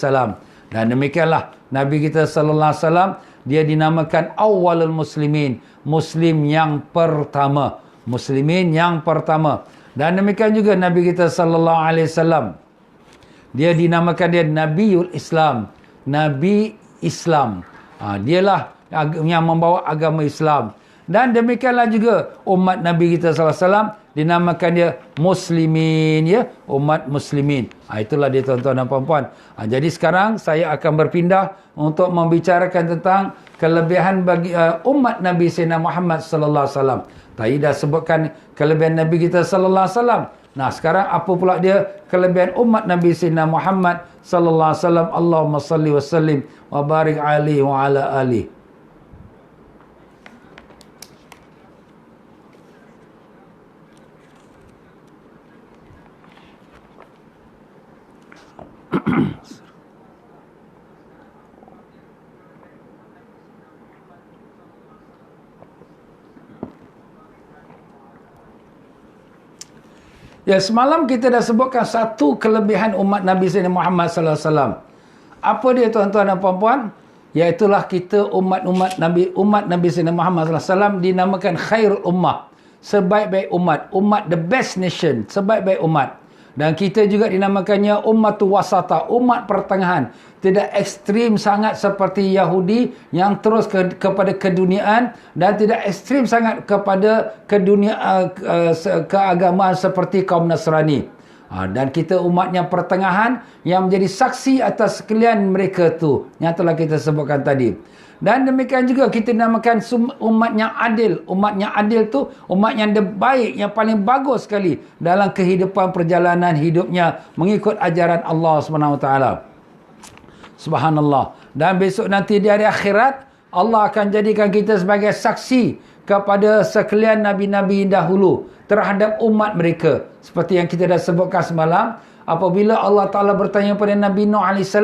Dan demikianlah Nabi kita sallallahu alaihi wasallam dia dinamakan awalul muslimin, muslim yang pertama, muslimin yang pertama. Dan demikian juga Nabi kita sallallahu alaihi wasallam dia dinamakan dia Nabiul Islam, Nabi Islam. Dialah yang membawa agama Islam. Dan demikianlah juga umat Nabi kita sallallahu alaihi wasallam dinamakan dia muslimin, ya, umat muslimin. Itulah dia tuan-tuan dan puan-puan. Jadi sekarang saya akan berpindah untuk membicarakan tentang kelebihan bagi umat Nabi Sayyidina Muhammad sallallahu alaihi wasallam. Tadi dah sebutkan kelebihan Nabi kita sallallahu alaihi wasallam. Nah, sekarang apa pula dia kelebihan umat Nabi Sayyidina Muhammad sallallahu alaihi wasallam? Allahumma salli wa sallim wa barik alaihi wa ala alihi. Ya, semalam kita dah sebutkan satu kelebihan umat Nabi Sayyidina Muhammad sallallahu alaihi wasallam. Apa dia tuan-tuan dan puan-puan? Iaitulah kita umat Nabi Sayyidina Muhammad sallallahu alaihi wasallam dinamakan khairul ummah, sebaik-baik umat, umat the best nation, sebaik-baik umat. Dan kita juga dinamakannya ummatu wasata, umat pertengahan. Tidak ekstrim sangat seperti Yahudi yang terus kepada keduniaan dan tidak ekstrim sangat kepada keagamaan seperti kaum Nasrani. Dan kita umatnya pertengahan yang menjadi saksi atas sekalian mereka tu yang telah kita sebutkan tadi. Dan demikian juga kita namakan umat yang adil. Umat yang adil tu umat yang baik, yang paling bagus sekali dalam kehidupan perjalanan hidupnya mengikut ajaran Allah SWT. Subhanallah. Dan besok nanti di hari akhirat Allah akan jadikan kita sebagai saksi kepada sekalian nabi-nabi dahulu terhadap umat mereka. Seperti yang kita dah sebutkan semalam, apabila Allah Ta'ala bertanya kepada Nabi Nuh AS,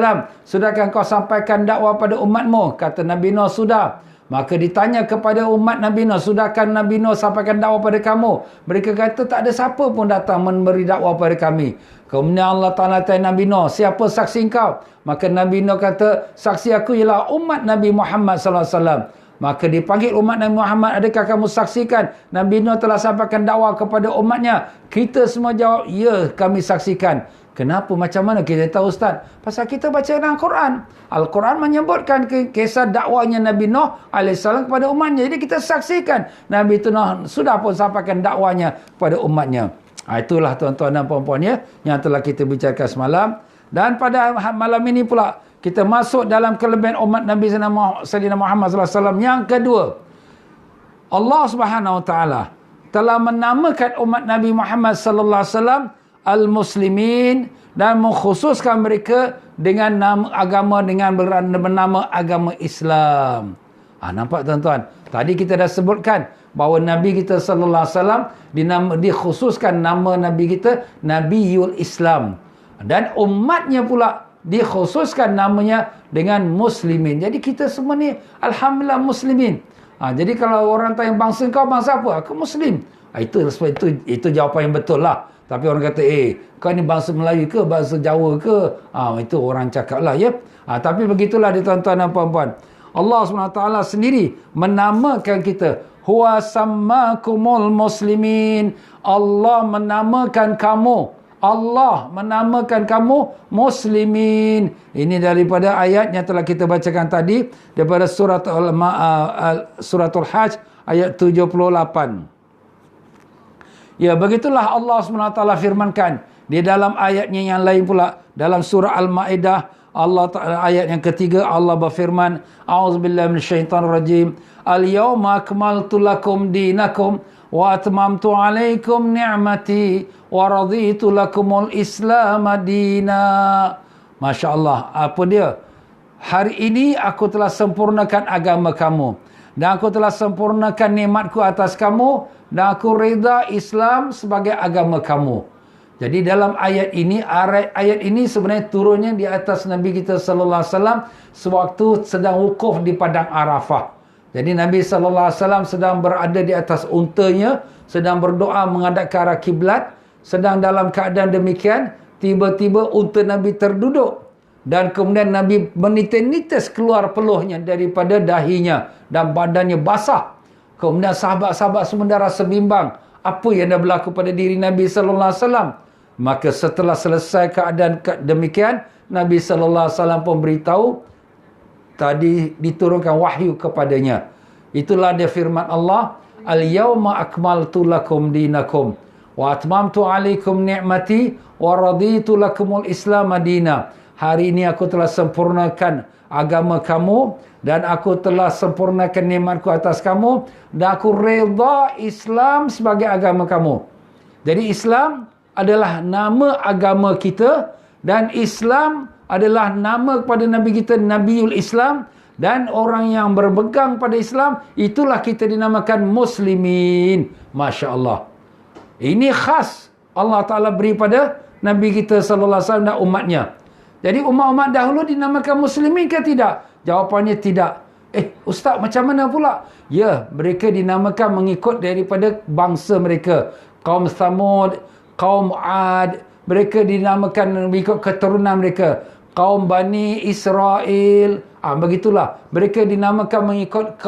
sudahkah kau sampaikan dakwah pada umatmu? Kata Nabi Nuh, sudah. Maka ditanya kepada umat Nabi Nuh, sudahkah Nabi Nuh sampaikan dakwah pada kamu? Mereka kata, tak ada siapa pun datang memberi dakwah pada kami. Kemudian Allah Ta'ala tanya Nabi Nuh, siapa saksi kau? Maka Nabi Nuh kata, saksi aku ialah umat Nabi Muhammad SAW. Maka dipanggil umat Nabi Muhammad, adakah kamu saksikan Nabi Nuh telah sampaikan dakwah kepada umatnya? Kita semua jawab, ya, kami saksikan. Kenapa? Macam mana kita tahu Ustaz? Pasal kita baca dalam Quran. Al-Quran menyebutkan kisah dakwanya Nabi Nuh AS kepada umatnya. Jadi kita saksikan Nabi Nuh sudah pun sampaikan dakwanya kepada umatnya. Itulah tuan-tuan dan puan-puan ya, yang telah kita bicarakan semalam. Dan pada malam ini pula kita masuk dalam kelebihan umat Nabi Sayyidina Muhammad SAW. Yang kedua, Allah Subhanahu Wa Taala telah menamakan umat Nabi Muhammad sallallahu alaihi wasallam al-muslimin dan mengkhususkan mereka dengan nama agama dengan bernama agama Islam. Nampak tuan-tuan? Tadi kita dah sebutkan bahawa Nabi kita sallallahu alaihi wasallam dikhususkan nama Nabi kita Nabiul Islam. Dan umatnya pula dikhususkan namanya dengan muslimin. Jadi kita semua ni alhamdulillah muslimin. Jadi kalau orang tanya bangsa kau bangsa apa? Aku muslim. Itu jawapan yang betul lah. Tapi orang kata, kau ni bangsa Melayu ke, bangsa Jawa ke? Itu orang cakap lah ya. Tapi begitulah dia tuan-tuan dan puan-puan. Allah SWT sendiri menamakan kita. Huwa sammakumul muslimin. Allah menamakan kamu. Allah menamakan kamu muslimin. Ini daripada ayat yang telah kita bacakan tadi. Daripada suratul Hajj ayat 78. Ya, begitulah Allah SWT firmankan. Di dalam ayatnya yang lain pula. Dalam surah Al-Ma'idah. Allah ayat yang ketiga Allah berfirman. A'udzubillahi minasyaitonirrajim. Al-yawma akmaltu lakum dinakum. Wa atmamtu alaikum ni'mati. Wa raditu lakumul Islam madina. Masya Allah. Apa dia? Hari ini aku telah sempurnakan agama kamu. Dan aku telah sempurnakan nikmatku atas kamu. Dan aku reda Islam sebagai agama kamu. Jadi dalam ayat ini sebenarnya turunnya di atas Nabi kita sallallahu alaihi wasallam sewaktu sedang wukuf di padang Arafah. Jadi Nabi sallallahu alaihi wasallam sedang berada di atas untanya, sedang berdoa menghadap ke arah kiblat, sedang dalam keadaan demikian, tiba-tiba unta Nabi terduduk dan kemudian Nabi menitis-nitis keluar peluhnya daripada dahinya dan badannya basah. Kemudian sahabat-sahabat semua rasa bimbang, apa yang dah berlaku pada diri Nabi sallallahu alaihi wasallam. Maka setelah selesai keadaan demikian, Nabi sallallahu alaihi wasallam pun beritahu, tadi diturunkan wahyu kepadanya. Itulah dia firman Allah, al-yawma akmaltu lakum dinakum wa atmamtu alaikum ni'mati wa raditu lakumul Islam madina. Hari ini aku telah sempurnakan agama kamu dan aku telah sempurnakan nikmatku atas kamu dan aku redha Islam sebagai agama kamu. Jadi Islam adalah nama agama kita dan Islam adalah nama kepada Nabi kita Nabiul Islam, dan orang yang berpegang pada Islam itulah kita dinamakan muslimin. Masya Allah. Ini khas Allah Ta'ala beri pada Nabi kita sallallahu alaihi wasallam dan umatnya. Jadi umat-umat dahulu dinamakan muslimin ke tidak? Jawapannya tidak. Ustaz, macam mana pula? Ya, mereka dinamakan mengikut daripada bangsa mereka. Kaum Thamud, kaum Ad, mereka dinamakan mengikut keturunan mereka. Kaum Bani Israel, begitulah. Mereka dinamakan mengikut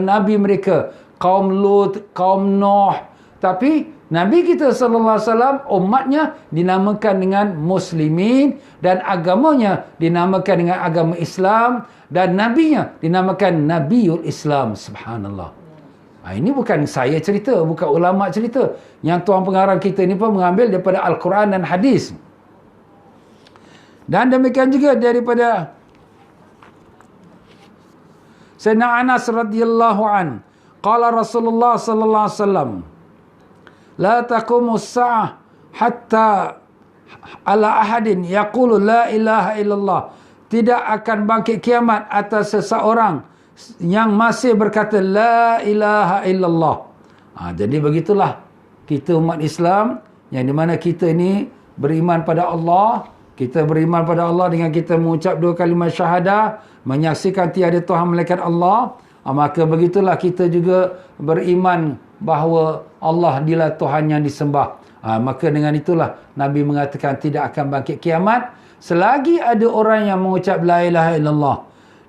Nabi mereka. Kaum Lut, kaum Nuh. Tapi Nabi kita sallallahu alaihi wasallam umatnya dinamakan dengan muslimin dan agamanya dinamakan dengan agama Islam dan nabinya dinamakan Nabiul Islam. Subhanallah. Ini bukan saya cerita, bukan ulama cerita. Yang tuan pengarang kita ni pun mengambil daripada Al-Quran dan hadis. Dan demikian juga daripada Sayyidina Anas radhiyallahu an, qala Rasulullah sallallahu alaihi wasallam, la taqumus sa'ah hatta ala ahadin yaqulu la ilaha illallah. Tidak akan bangkit kiamat atas seseorang yang masih berkata la ilaha illallah. Jadi begitulah kita umat Islam, yang di mana kita ini beriman pada Allah. Kita beriman pada Allah dengan kita mengucap dua kalimah syahadah, menyaksikan tiada Tuhan melainkan Allah. Maka begitulah kita juga beriman bahawa Allah dialah Tuhan yang disembah. Maka dengan itulah Nabi mengatakan tidak akan bangkit kiamat selagi ada orang yang mengucap la ilaha illallah.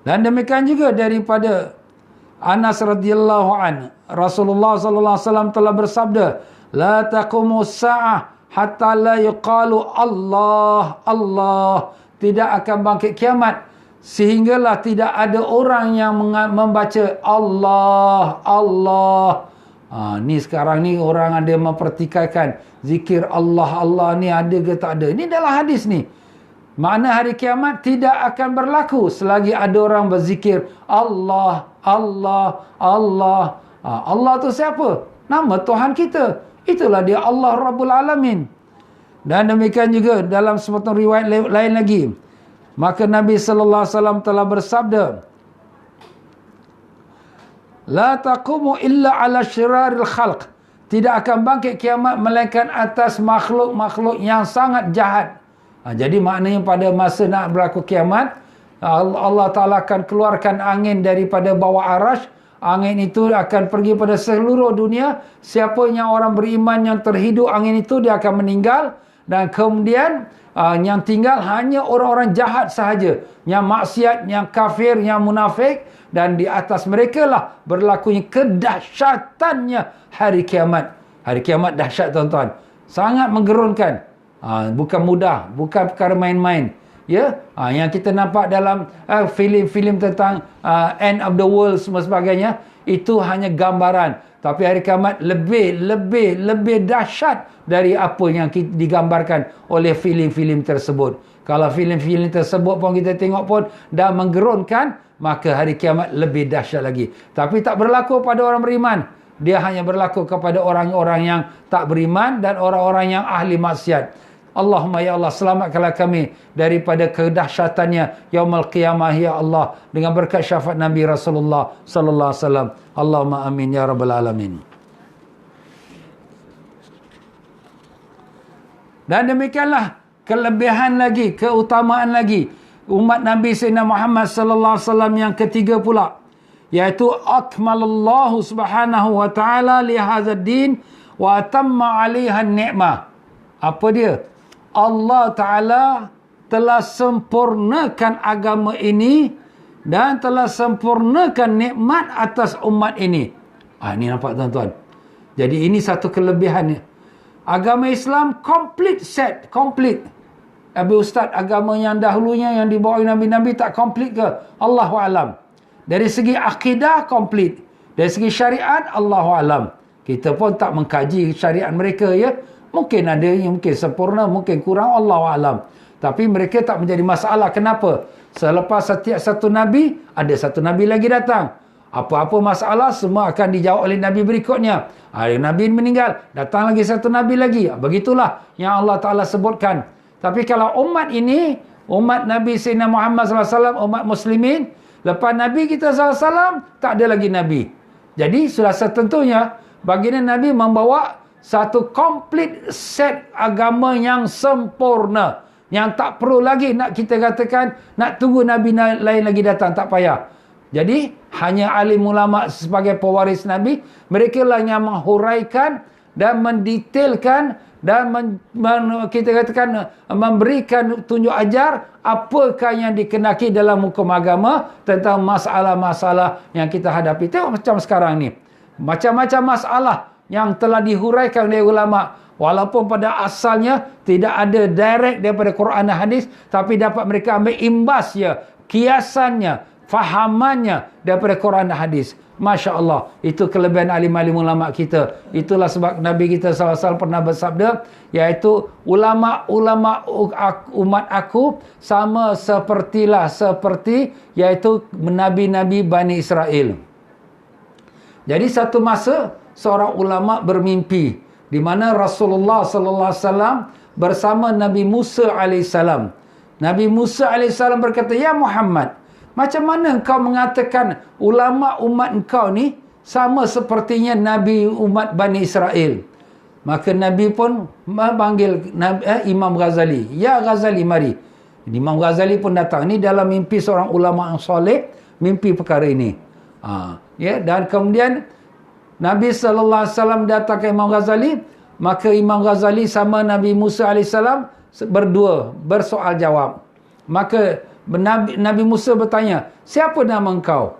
Dan demikian juga daripada Anas radhiyallahu an, Rasulullah sallallahu alaihi wasallam telah bersabda, la taqumus sa'ah hatta la yuqalu Allah Allah, tidak akan bangkit kiamat sehinggalah tidak ada orang yang membaca Allah Allah. Ni sekarang ni orang ada mempertikaikan zikir Allah Allah ni ada ke tak ada. Ini dalam hadis ni. Makna hari kiamat tidak akan berlaku selagi ada orang berzikir Allah Allah Allah. Allah tu siapa? Nama Tuhan kita. Itulah dia Allah Rabbul Alamin. Dan demikian juga dalam sepotong riwayat lain lagi. Maka Nabi sallallahu alaihi wasallam telah bersabda, la taqumu illa ala syiraril khalq. Tidak akan bangkit kiamat melainkan atas makhluk-makhluk yang sangat jahat. Jadi maknanya pada masa nak berlaku kiamat, Allah Ta'ala akan keluarkan angin daripada bawah arash. Angin itu akan pergi pada seluruh dunia. Siapa yang orang beriman yang terhidup angin itu, dia akan meninggal. Dan kemudian yang tinggal hanya orang-orang jahat sahaja. Yang maksiat, yang kafir, yang munafik. Dan di atas mereka lah berlakunya kedahsyatannya hari kiamat. Hari kiamat dahsyat tuan-tuan. Sangat menggerunkan. Bukan mudah. Bukan perkara main-main. Ya, yang kita nampak dalam filem-filem tentang end of the world semua sebagainya, itu hanya gambaran. Tapi hari kiamat lebih dahsyat dari apa yang digambarkan oleh filem-filem tersebut. Kalau filem-filem tersebut pun kita tengok pun dah menggerunkan, maka hari kiamat lebih dahsyat lagi. Tapi tak berlaku pada orang beriman. Dia hanya berlaku kepada orang-orang yang tak beriman dan orang-orang yang ahli maksiat. Allahumma ya Allah, selamatkanlah kami daripada kedahsyatannya yaumul qiyamah ya Allah, dengan berkat syafaat Nabi Rasulullah sallallahu alaihi wasallam. Allahumma amin ya rabbal alamin. Dan demikianlah kelebihan lagi, keutamaan lagi umat Nabi Sayyidina Muhammad sallallahu alaihi wasallam yang ketiga pula, iaitu akmalallahu subhanahu wa ta'ala li hadzal din wa atamma 'alaiha ni'mah. Apa dia? Allah Ta'ala telah sempurnakan agama ini dan telah sempurnakan nikmat atas umat ini. Ini nampak tuan-tuan. Jadi ini satu kelebihannya. Agama Islam complete set, complete. Habis Ustaz, agama yang dahulunya yang dibawa oleh Nabi-Nabi tak complete ke? Allahu alam. Dari segi akidah complete. Dari segi syariat Allahu alam. Kita pun tak mengkaji syariat mereka ya. Mungkin ada yang mungkin sempurna, mungkin kurang, Allahu alam. Tapi mereka tak menjadi masalah. Kenapa? Selepas setiap satu Nabi, ada satu Nabi lagi datang. Apa-apa masalah, semua akan dijawab oleh Nabi berikutnya. Ada Nabi meninggal, datang lagi satu Nabi lagi. Begitulah yang Allah Ta'ala sebutkan. Tapi kalau umat ini, umat Nabi Sayyidina Muhammad SAW, umat muslimin, lepas Nabi kita SAW, tak ada lagi Nabi. Jadi sudah setentunya, baginda Nabi membawa satu komplit set agama yang sempurna. Yang tak perlu lagi nak kita katakan, nak tunggu Nabi lain lagi datang. Tak payah. Jadi, hanya alim ulama sebagai pewaris Nabi, mereka lah yang menghuraikan dan mendetailkan dan kita katakan memberikan tunjuk ajar apakah yang dikenaki dalam hukum agama tentang masalah-masalah yang kita hadapi. Tengok macam sekarang ni. Macam-macam masalah yang telah dihuraikan oleh ulama, walaupun pada asalnya tidak ada direct daripada Quran dan hadis, tapi dapat mereka ambil imbasnya, kiasannya, fahamannya daripada Quran dan hadis. Masya Allah, itu kelebihan alim-alim ulama kita. Itulah sebab Nabi kita SAW pernah bersabda, iaitu ulama-ulama umat aku sama seperti iaitu Nabi-Nabi Bani Israel. Jadi satu masa seorang ulama bermimpi di mana Rasulullah sallallahu alaihi wasallam bersama Nabi Musa alaihi salam. Nabi Musa alaihi salam berkata, "Ya Muhammad, macam mana engkau mengatakan ulama umat engkau ni sama sepertinya Nabi umat Bani Israel?" Maka Nabi pun memanggil Imam Ghazali. "Ya Ghazali, mari." Imam Ghazali pun datang. Ini dalam mimpi seorang ulama yang soleh, mimpi perkara ini. Dan kemudian Nabi SAW datang ke Imam Ghazali, maka Imam Ghazali sama Nabi Musa AS berdua, bersoal jawab. Maka Nabi Musa bertanya, "Siapa nama engkau?"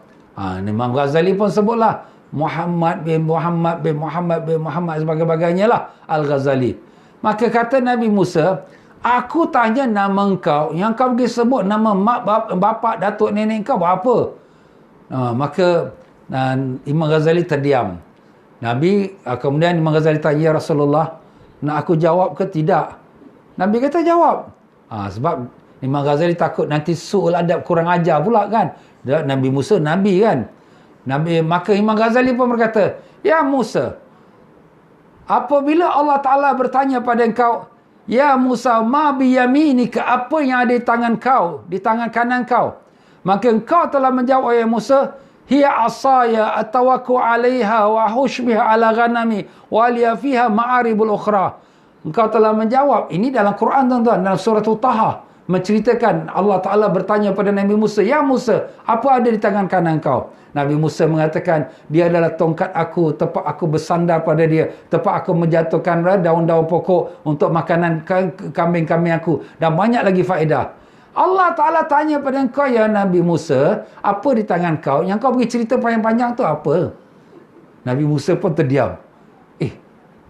Imam Ghazali pun sebutlah, Muhammad bin Muhammad bin Muhammad bin Muhammad sebagainya lah, Al-Ghazali. Maka kata Nabi Musa, aku tanya nama engkau, yang kau pergi sebut nama mak, bapak, datuk, nenek kau apa? Maka Imam Ghazali terdiam. Kemudian Imam Ghazali tanya, ya Rasulullah, nak aku jawab ke tidak? Nabi kata jawab. Sebab Imam Ghazali takut nanti su'ul adab, kurang ajar pula kan. Nabi Musa Nabi kan. Maka Imam Ghazali pun berkata, ya Musa, apabila Allah Ta'ala bertanya pada engkau, ya Musa, ma biyaminika, apa yang ada di tangan kau, di tangan kanan kau? Maka engkau telah menjawab, ya Musa, hiya asaya atawakku alaiha wa hushbiha ala ghanami wa liya fiha ma'aribul ukhra. Engkau telah menjawab. Ini dalam Quran tuan-tuan, dalam surah Taha, menceritakan Allah Ta'ala bertanya pada Nabi Musa, ya Musa, apa ada di tangan kanan kau? Nabi Musa mengatakan, dia adalah tongkat aku, tempat aku bersandar pada dia, tempat aku menjatuhkan daun-daun pokok untuk makanan kambing-kambing aku, dan banyak lagi faedah. Allah Ta'ala tanya pada engkau, ya Nabi Musa, apa di tangan kau? Yang kau pergi cerita panjang-panjang tu apa? Nabi Musa pun terdiam.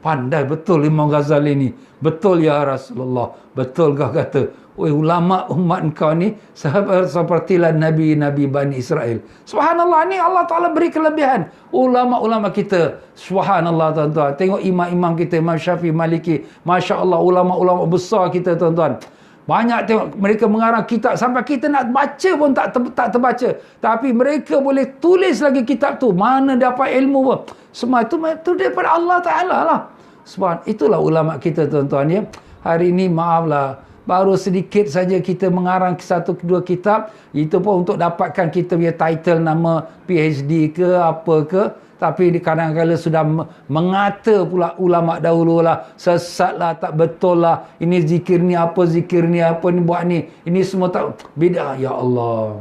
Pandai betul Imam Ghazali ni. Betul ya Rasulullah. Betul kau kata. Ulama umat engkau ni sepertilah Nabi-Nabi Bani Israel. Subhanallah, ni Allah Ta'ala beri kelebihan. Ulama-ulama kita. Subhanallah tuan-tuan. Tengok imam-imam kita, Imam Syafi'i, Maliki. Masya Allah, ulama-ulama besar kita tuan-tuan. Banyak tengok mereka mengarang kitab sampai kita nak baca pun tak terbaca. Tapi mereka boleh tulis lagi kitab tu. Mana dapat ilmu pun. Semua itu daripada Allah Ta'ala lah. Sebab itulah ulama kita tuan-tuan ya. Hari ini maaflah, baru sedikit saja kita mengarang satu dua kitab. Itu pun untuk dapatkan kita punya title nama PhD ke apa ke. Tapi kadang-kadang sudah mengata pula ulama dahulu lah, sesat lah, tak betul lah, ini zikir ni apa ni buat ni, ini semua tak bid'ah. Ya Allah,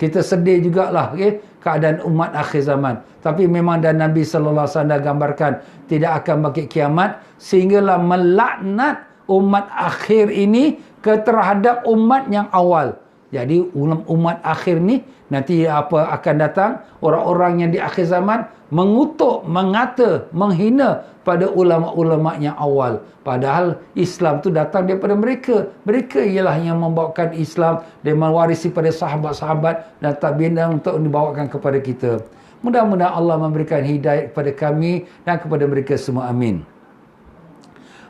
kita sedih jugalah keadaan umat akhir zaman. Tapi memang dan Nabi SAW dah gambarkan tidak akan bangkit kiamat, sehinggalah melaknat umat akhir ini terhadap umat yang awal. Jadi umat akhir ni nanti apa akan datang, orang-orang yang di akhir zaman mengutuk, mengata, menghina pada ulama-ulama yang awal. Padahal Islam tu datang daripada mereka. Mereka ialah yang membawakan Islam dan mewarisi pada sahabat-sahabat dan tabi'in untuk dibawakan kepada kita. Mudah-mudahan Allah memberikan hidayah kepada kami dan kepada mereka semua. Amin.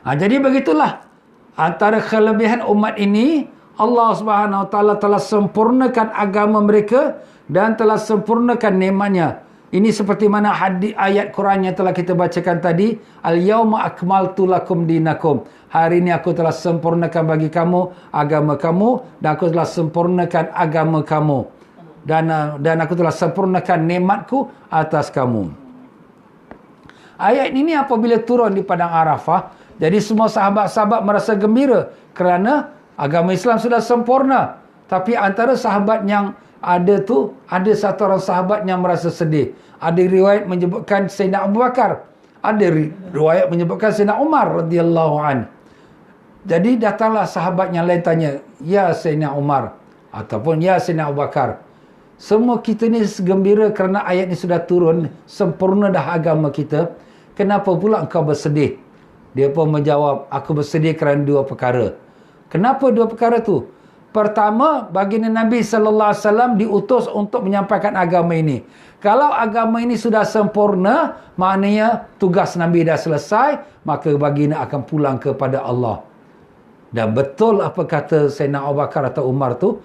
Jadi begitulah antara kelebihan umat ini. Allah Subhanahu Wa Taala telah sempurnakan agama mereka dan telah sempurnakan nikmatnya. Ini seperti mana ayat Quran yang telah kita bacakan tadi, al-yauma akmaltu lakum dinakum. Hari ini aku telah sempurnakan bagi kamu agama kamu dan aku telah sempurnakan agama kamu. Dan aku telah sempurnakan nikmatku atas kamu. Ayat ini apabila turun di padang Arafah, jadi semua sahabat-sahabat merasa gembira kerana agama Islam sudah sempurna. Tapi antara sahabat yang ada tu, ada satu orang sahabat yang merasa sedih. Ada riwayat menyebutkan Sayyidina Abu Bakar. Ada riwayat menyebutkan Sayyidina Umar radhiyallahu an. Jadi datanglah sahabat yang lain tanya, ya Sayyidina Umar ataupun ya Sayyidina Abu Bakar, semua kita ni gembira kerana ayat ni sudah turun, sempurna dah agama kita. Kenapa pula engkau bersedih? Dia pun menjawab, aku bersedih kerana dua perkara. Kenapa dua perkara tu? Pertama, baginda Nabi SAW diutus untuk menyampaikan agama ini. Kalau agama ini sudah sempurna, maknanya tugas Nabi dah selesai, maka baginda akan pulang kepada Allah. Dan betul apa kata Sayyidina Abu Bakar atau Umar tu,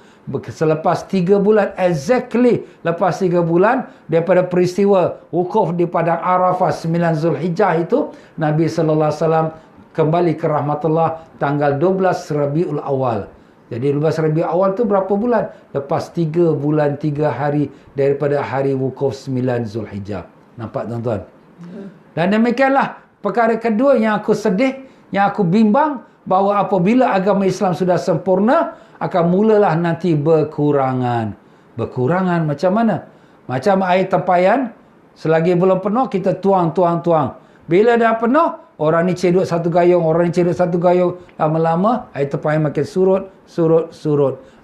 selepas 3 bulan, exactly lepas 3 bulan daripada peristiwa wukuf di padang Arafah 9 Zulhijjah itu, Nabi SAW kembali ke rahmatullah tanggal 12 Rabiul Awal. Jadi 12 Rabiul Awal tu berapa bulan? Lepas 3 bulan 3 hari daripada hari wukuf 9 Zulhijjah. Nampak tuan-tuan? Dan demikianlah perkara kedua yang aku sedih, yang aku bimbang, bahawa apabila agama Islam sudah sempurna, akan mulalah nanti berkurangan. Berkurangan macam mana? Macam air tempayan, selagi belum penuh kita tuang. Bila dah penuh, orang ni cedok satu gayung, orang ni cedok satu gayung. Lama-lama air tempayan makin surut.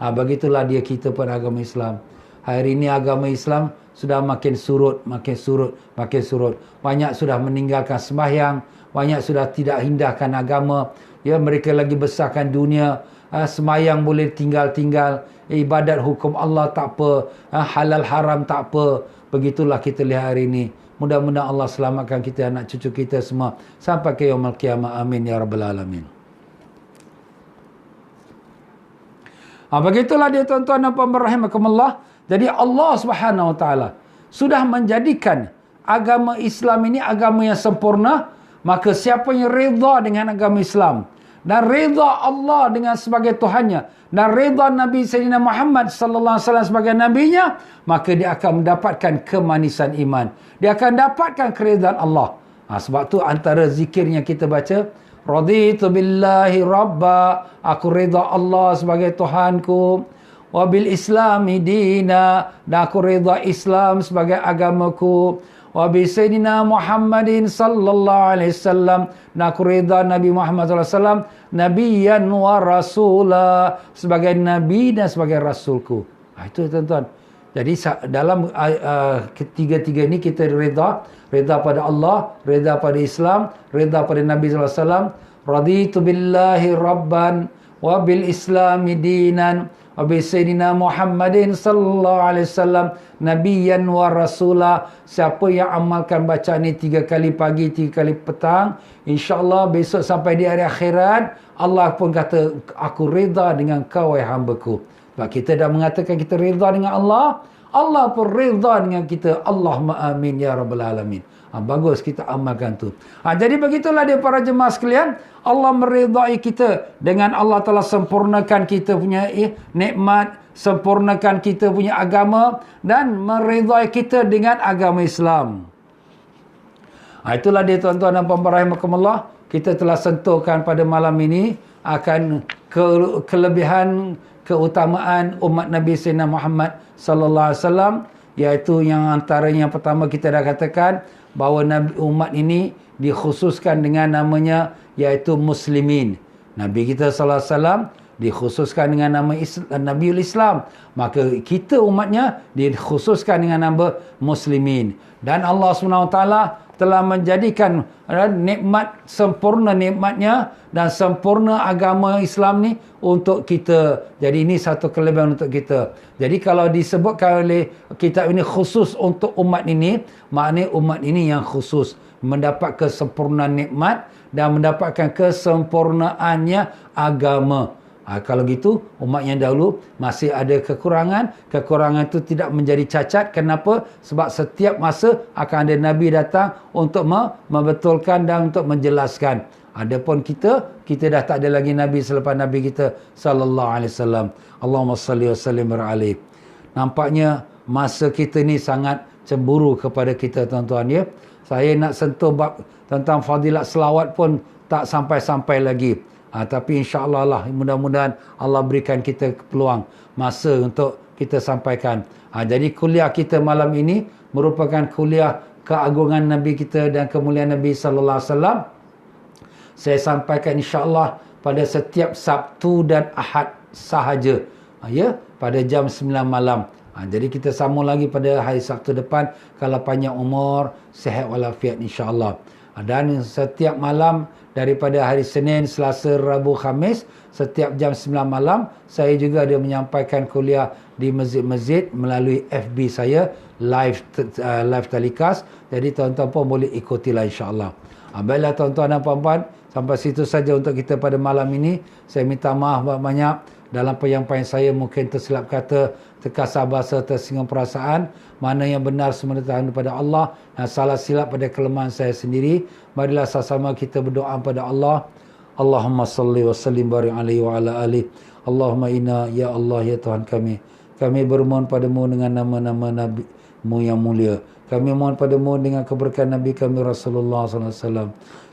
Begitulah dia kita pada agama Islam. Hari ini agama Islam sudah makin surut. Banyak sudah meninggalkan sembahyang, banyak sudah tidak hindahkan agama, ya, mereka lagi besarkan dunia, semayang boleh tinggal-tinggal, ibadat hukum Allah tak apa, halal haram tak apa. Begitulah kita lihat hari ini. Mudah-mudahan Allah selamatkan kita, anak cucu kita semua sampai ke yaumul qiyamah. Amin ya rabbal alamin. Begitulah dia tuan-tuan dan puan-puan rahimakumullah. Jadi Allah Subhanahu wa taala sudah menjadikan agama Islam ini agama yang sempurna. Maka siapa yang reda dengan agama Islam dan reda Allah dengan sebagai Tuhannya dan reda Nabi Sayyidina Muhammad sallallahu alaihi wasallam sebagai nabinya, maka dia akan mendapatkan kemanisan iman. Dia akan dapatkan keredaan Allah. Sebab tu antara zikirnya kita baca, raditu billahi rabba, aku reda Allah sebagai Tuhanku, wa bil islami dina, dan aku reda Islam sebagai agamaku, wa bi sayyidina Muhammadin sallallahu alaihi wasallam, dan aku reda Nabi Muhammad sallallahu alaihi wasallam nabiyan wa rasula, sebagai nabi dan sebagai rasulku. Itu tuan-tuan. Jadi dalam ketiga-tiga ini kita reda pada Allah, reda pada Islam, reda pada Nabi sallallahu alaihi wasallam. Raditu billahi rabban wa bil islami dinan wa bi sayyidina Muhammadin sallallahu alaihi wasallam nabiyyan wa rasula. Siapa yang amalkan baca ni 3 kali pagi, 3 kali petang, insya-Allah besok sampai di hari akhirat Allah pun kata, aku reda dengan kau wahai hamba-Ku. Sebab kita dah mengatakan kita reda dengan Allah, Allah pun reda dengan kita. Allahumma amin ya rabbal alamin. Bagus kita amalkan tu. Jadi begitulah dia para jemaah sekalian. Allah meredai kita dengan Allah telah sempurnakan kita punya nikmat, sempurnakan kita punya agama dan meredai kita dengan agama Islam. Itulah dia tuan-tuan dan puan-puan rahimakumullah. Kita telah sentuhkan pada malam ini akan kelebihan keutamaan umat Nabi Sayyidina Muhammad sallallahu alaihi wasallam, iaitu yang antaranya yang pertama kita dah katakan bahawa umat ini dikhususkan dengan namanya iaitu muslimin. Nabi kita sallallahu alaihi wasallam dikhususkan dengan nama Nabiul Islam, maka kita umatnya dikhususkan dengan nama muslimin. Dan Allah SWT telah menjadikan nikmat, sempurna nikmatnya dan sempurna agama Islam ni untuk kita. Jadi ini satu kelebihan untuk kita. Jadi kalau disebutkan oleh kitab ini khusus untuk umat ini, maknanya umat ini yang khusus mendapat kesempurnaan nikmat dan mendapatkan kesempurnaannya agama. Kalau gitu, umat yang dahulu masih ada kekurangan. Kekurangan itu tidak menjadi cacat. Kenapa? Sebab setiap masa akan ada Nabi datang untuk membetulkan dan untuk menjelaskan. Adapun kita dah tak ada lagi Nabi selepas Nabi kita sallallahu alaihi wasallam. Allahumma salli wa sallim alaihi. Nampaknya masa kita ni sangat cemburu kepada kita tuan-tuan ya. Saya nak sentuh bab tentang fadilat selawat pun tak sampai-sampai lagi. Tapi insya-Allah lah, mudah-mudahan Allah berikan kita peluang masa untuk kita sampaikan. Jadi kuliah kita malam ini merupakan kuliah keagungan Nabi kita dan kemuliaan Nabi sallallahu alaihi wasallam. Saya sampaikan insya-Allah pada setiap Sabtu dan Ahad sahaja. Ya, pada jam 9 malam. Jadi kita sambung lagi pada hari Sabtu depan kalau panjang umur, sihat walafiat insya-Allah. Dan setiap malam daripada hari Senin, Selasa, Rabu, Khamis, setiap jam 9 malam saya juga ada menyampaikan kuliah di masjid-masjid melalui FB saya, live telecast. Jadi tuan-tuan pun boleh ikutilah insya-Allah. Baiklah tuan-tuan dan puan-puan, sampai situ saja untuk kita pada malam ini. Saya minta maaf banyak dalam penyampaian saya mungkin tersilap kata, terkasar bahasa, tersinggung perasaan. Mana yang benar semua datang daripada Allah dan salah silap pada kelemahan saya sendiri. Marilah sama-sama kita berdoa kepada Allah. Allahumma salli wa sallim barik alaihi wa ala alihi. Allahumma inna ya Allah ya Tuhan kami. Kami bermohon padamu dengan nama-nama Nabi-Mu yang mulia. Kami mohon padamu dengan keberkahan Nabi kami Rasulullah sallallahu alaihi wasallam.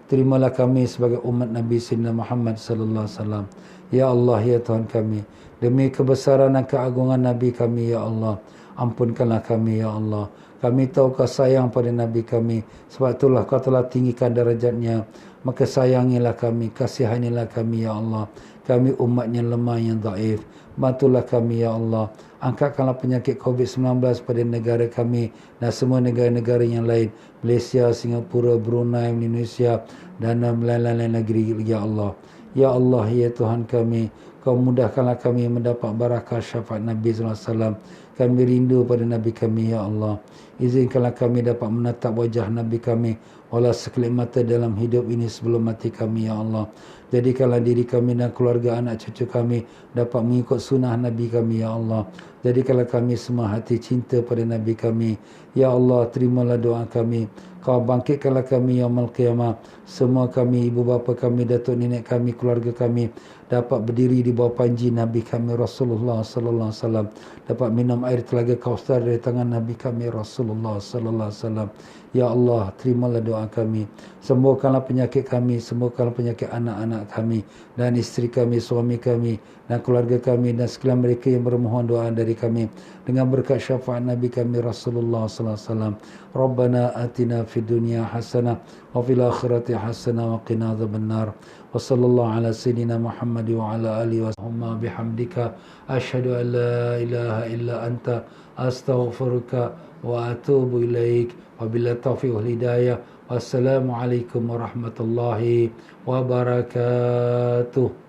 Terimalah kami sebagai umat Nabi Sayyidina Muhammad sallallahu alaihi wasallam. Ya Allah ya Tuhan kami, demi kebesaran dan keagungan Nabi kami ya Allah, ampunkanlah kami ya Allah. Kami tahu kau sayang pada Nabi kami, sebab itulah kau telah tinggikan darajatnya. Maka sayangilah kami, kasihanilah kami ya Allah. Kami umat yang lemah, yang dhaif. Bantulah kami ya Allah. Angkatkanlah penyakit COVID-19 pada negara kami dan semua negara-negara yang lain, Malaysia, Singapura, Brunei, Indonesia dan lain-lain negeri, ya Allah. Ya Allah, ya Tuhan kami, Kau mudahkanlah kami mendapat barakah syafaat Nabi SAW. Kami rindu pada Nabi kami, ya Allah. Izinkanlah kami dapat menatap wajah Nabi kami walau sekelip mata dalam hidup ini sebelum mati kami, ya Allah. Jadikanlah diri kami dan keluarga anak cucu kami dapat mengikut sunnah Nabi kami, ya Allah. Jadikanlah kami semua hati cinta pada Nabi kami. Ya Allah, terimalah doa kami. Kau bangkitkanlah kami yaumul qiyamah. Semua kami, ibu bapa kami, datuk nenek kami, keluarga kami dapat berdiri di bawah panji Nabi kami Rasulullah sallallahu alaihi wasallam, dapat minum air telaga Kausar dari tangan Nabi kami Rasulullah sallallahu alaihi wasallam. Ya Allah, terimalah doa kami. Sembuhkanlah penyakit kami, sembuhkanlah penyakit anak-anak kami dan isteri kami, suami kami dan keluarga kami dan sekalian mereka yang bermohon doa dari kami dengan berkat syafaat Nabi kami Rasulullah sallallahu alaihi wasallam. Rabbana atina fid dunya hasanah wa fil akhirati hasanah wa qina adzabannar. Wa sallallahu ala sayyidina Muhammad wa ala alihi wa sahbihi bihamdika asyhadu an la ilaha illa anta astaghfiruka wa atubu ilaik. Wabillahi taufiq wal hidayah. Wassalamualaikum warahmatullahi wabarakatuh.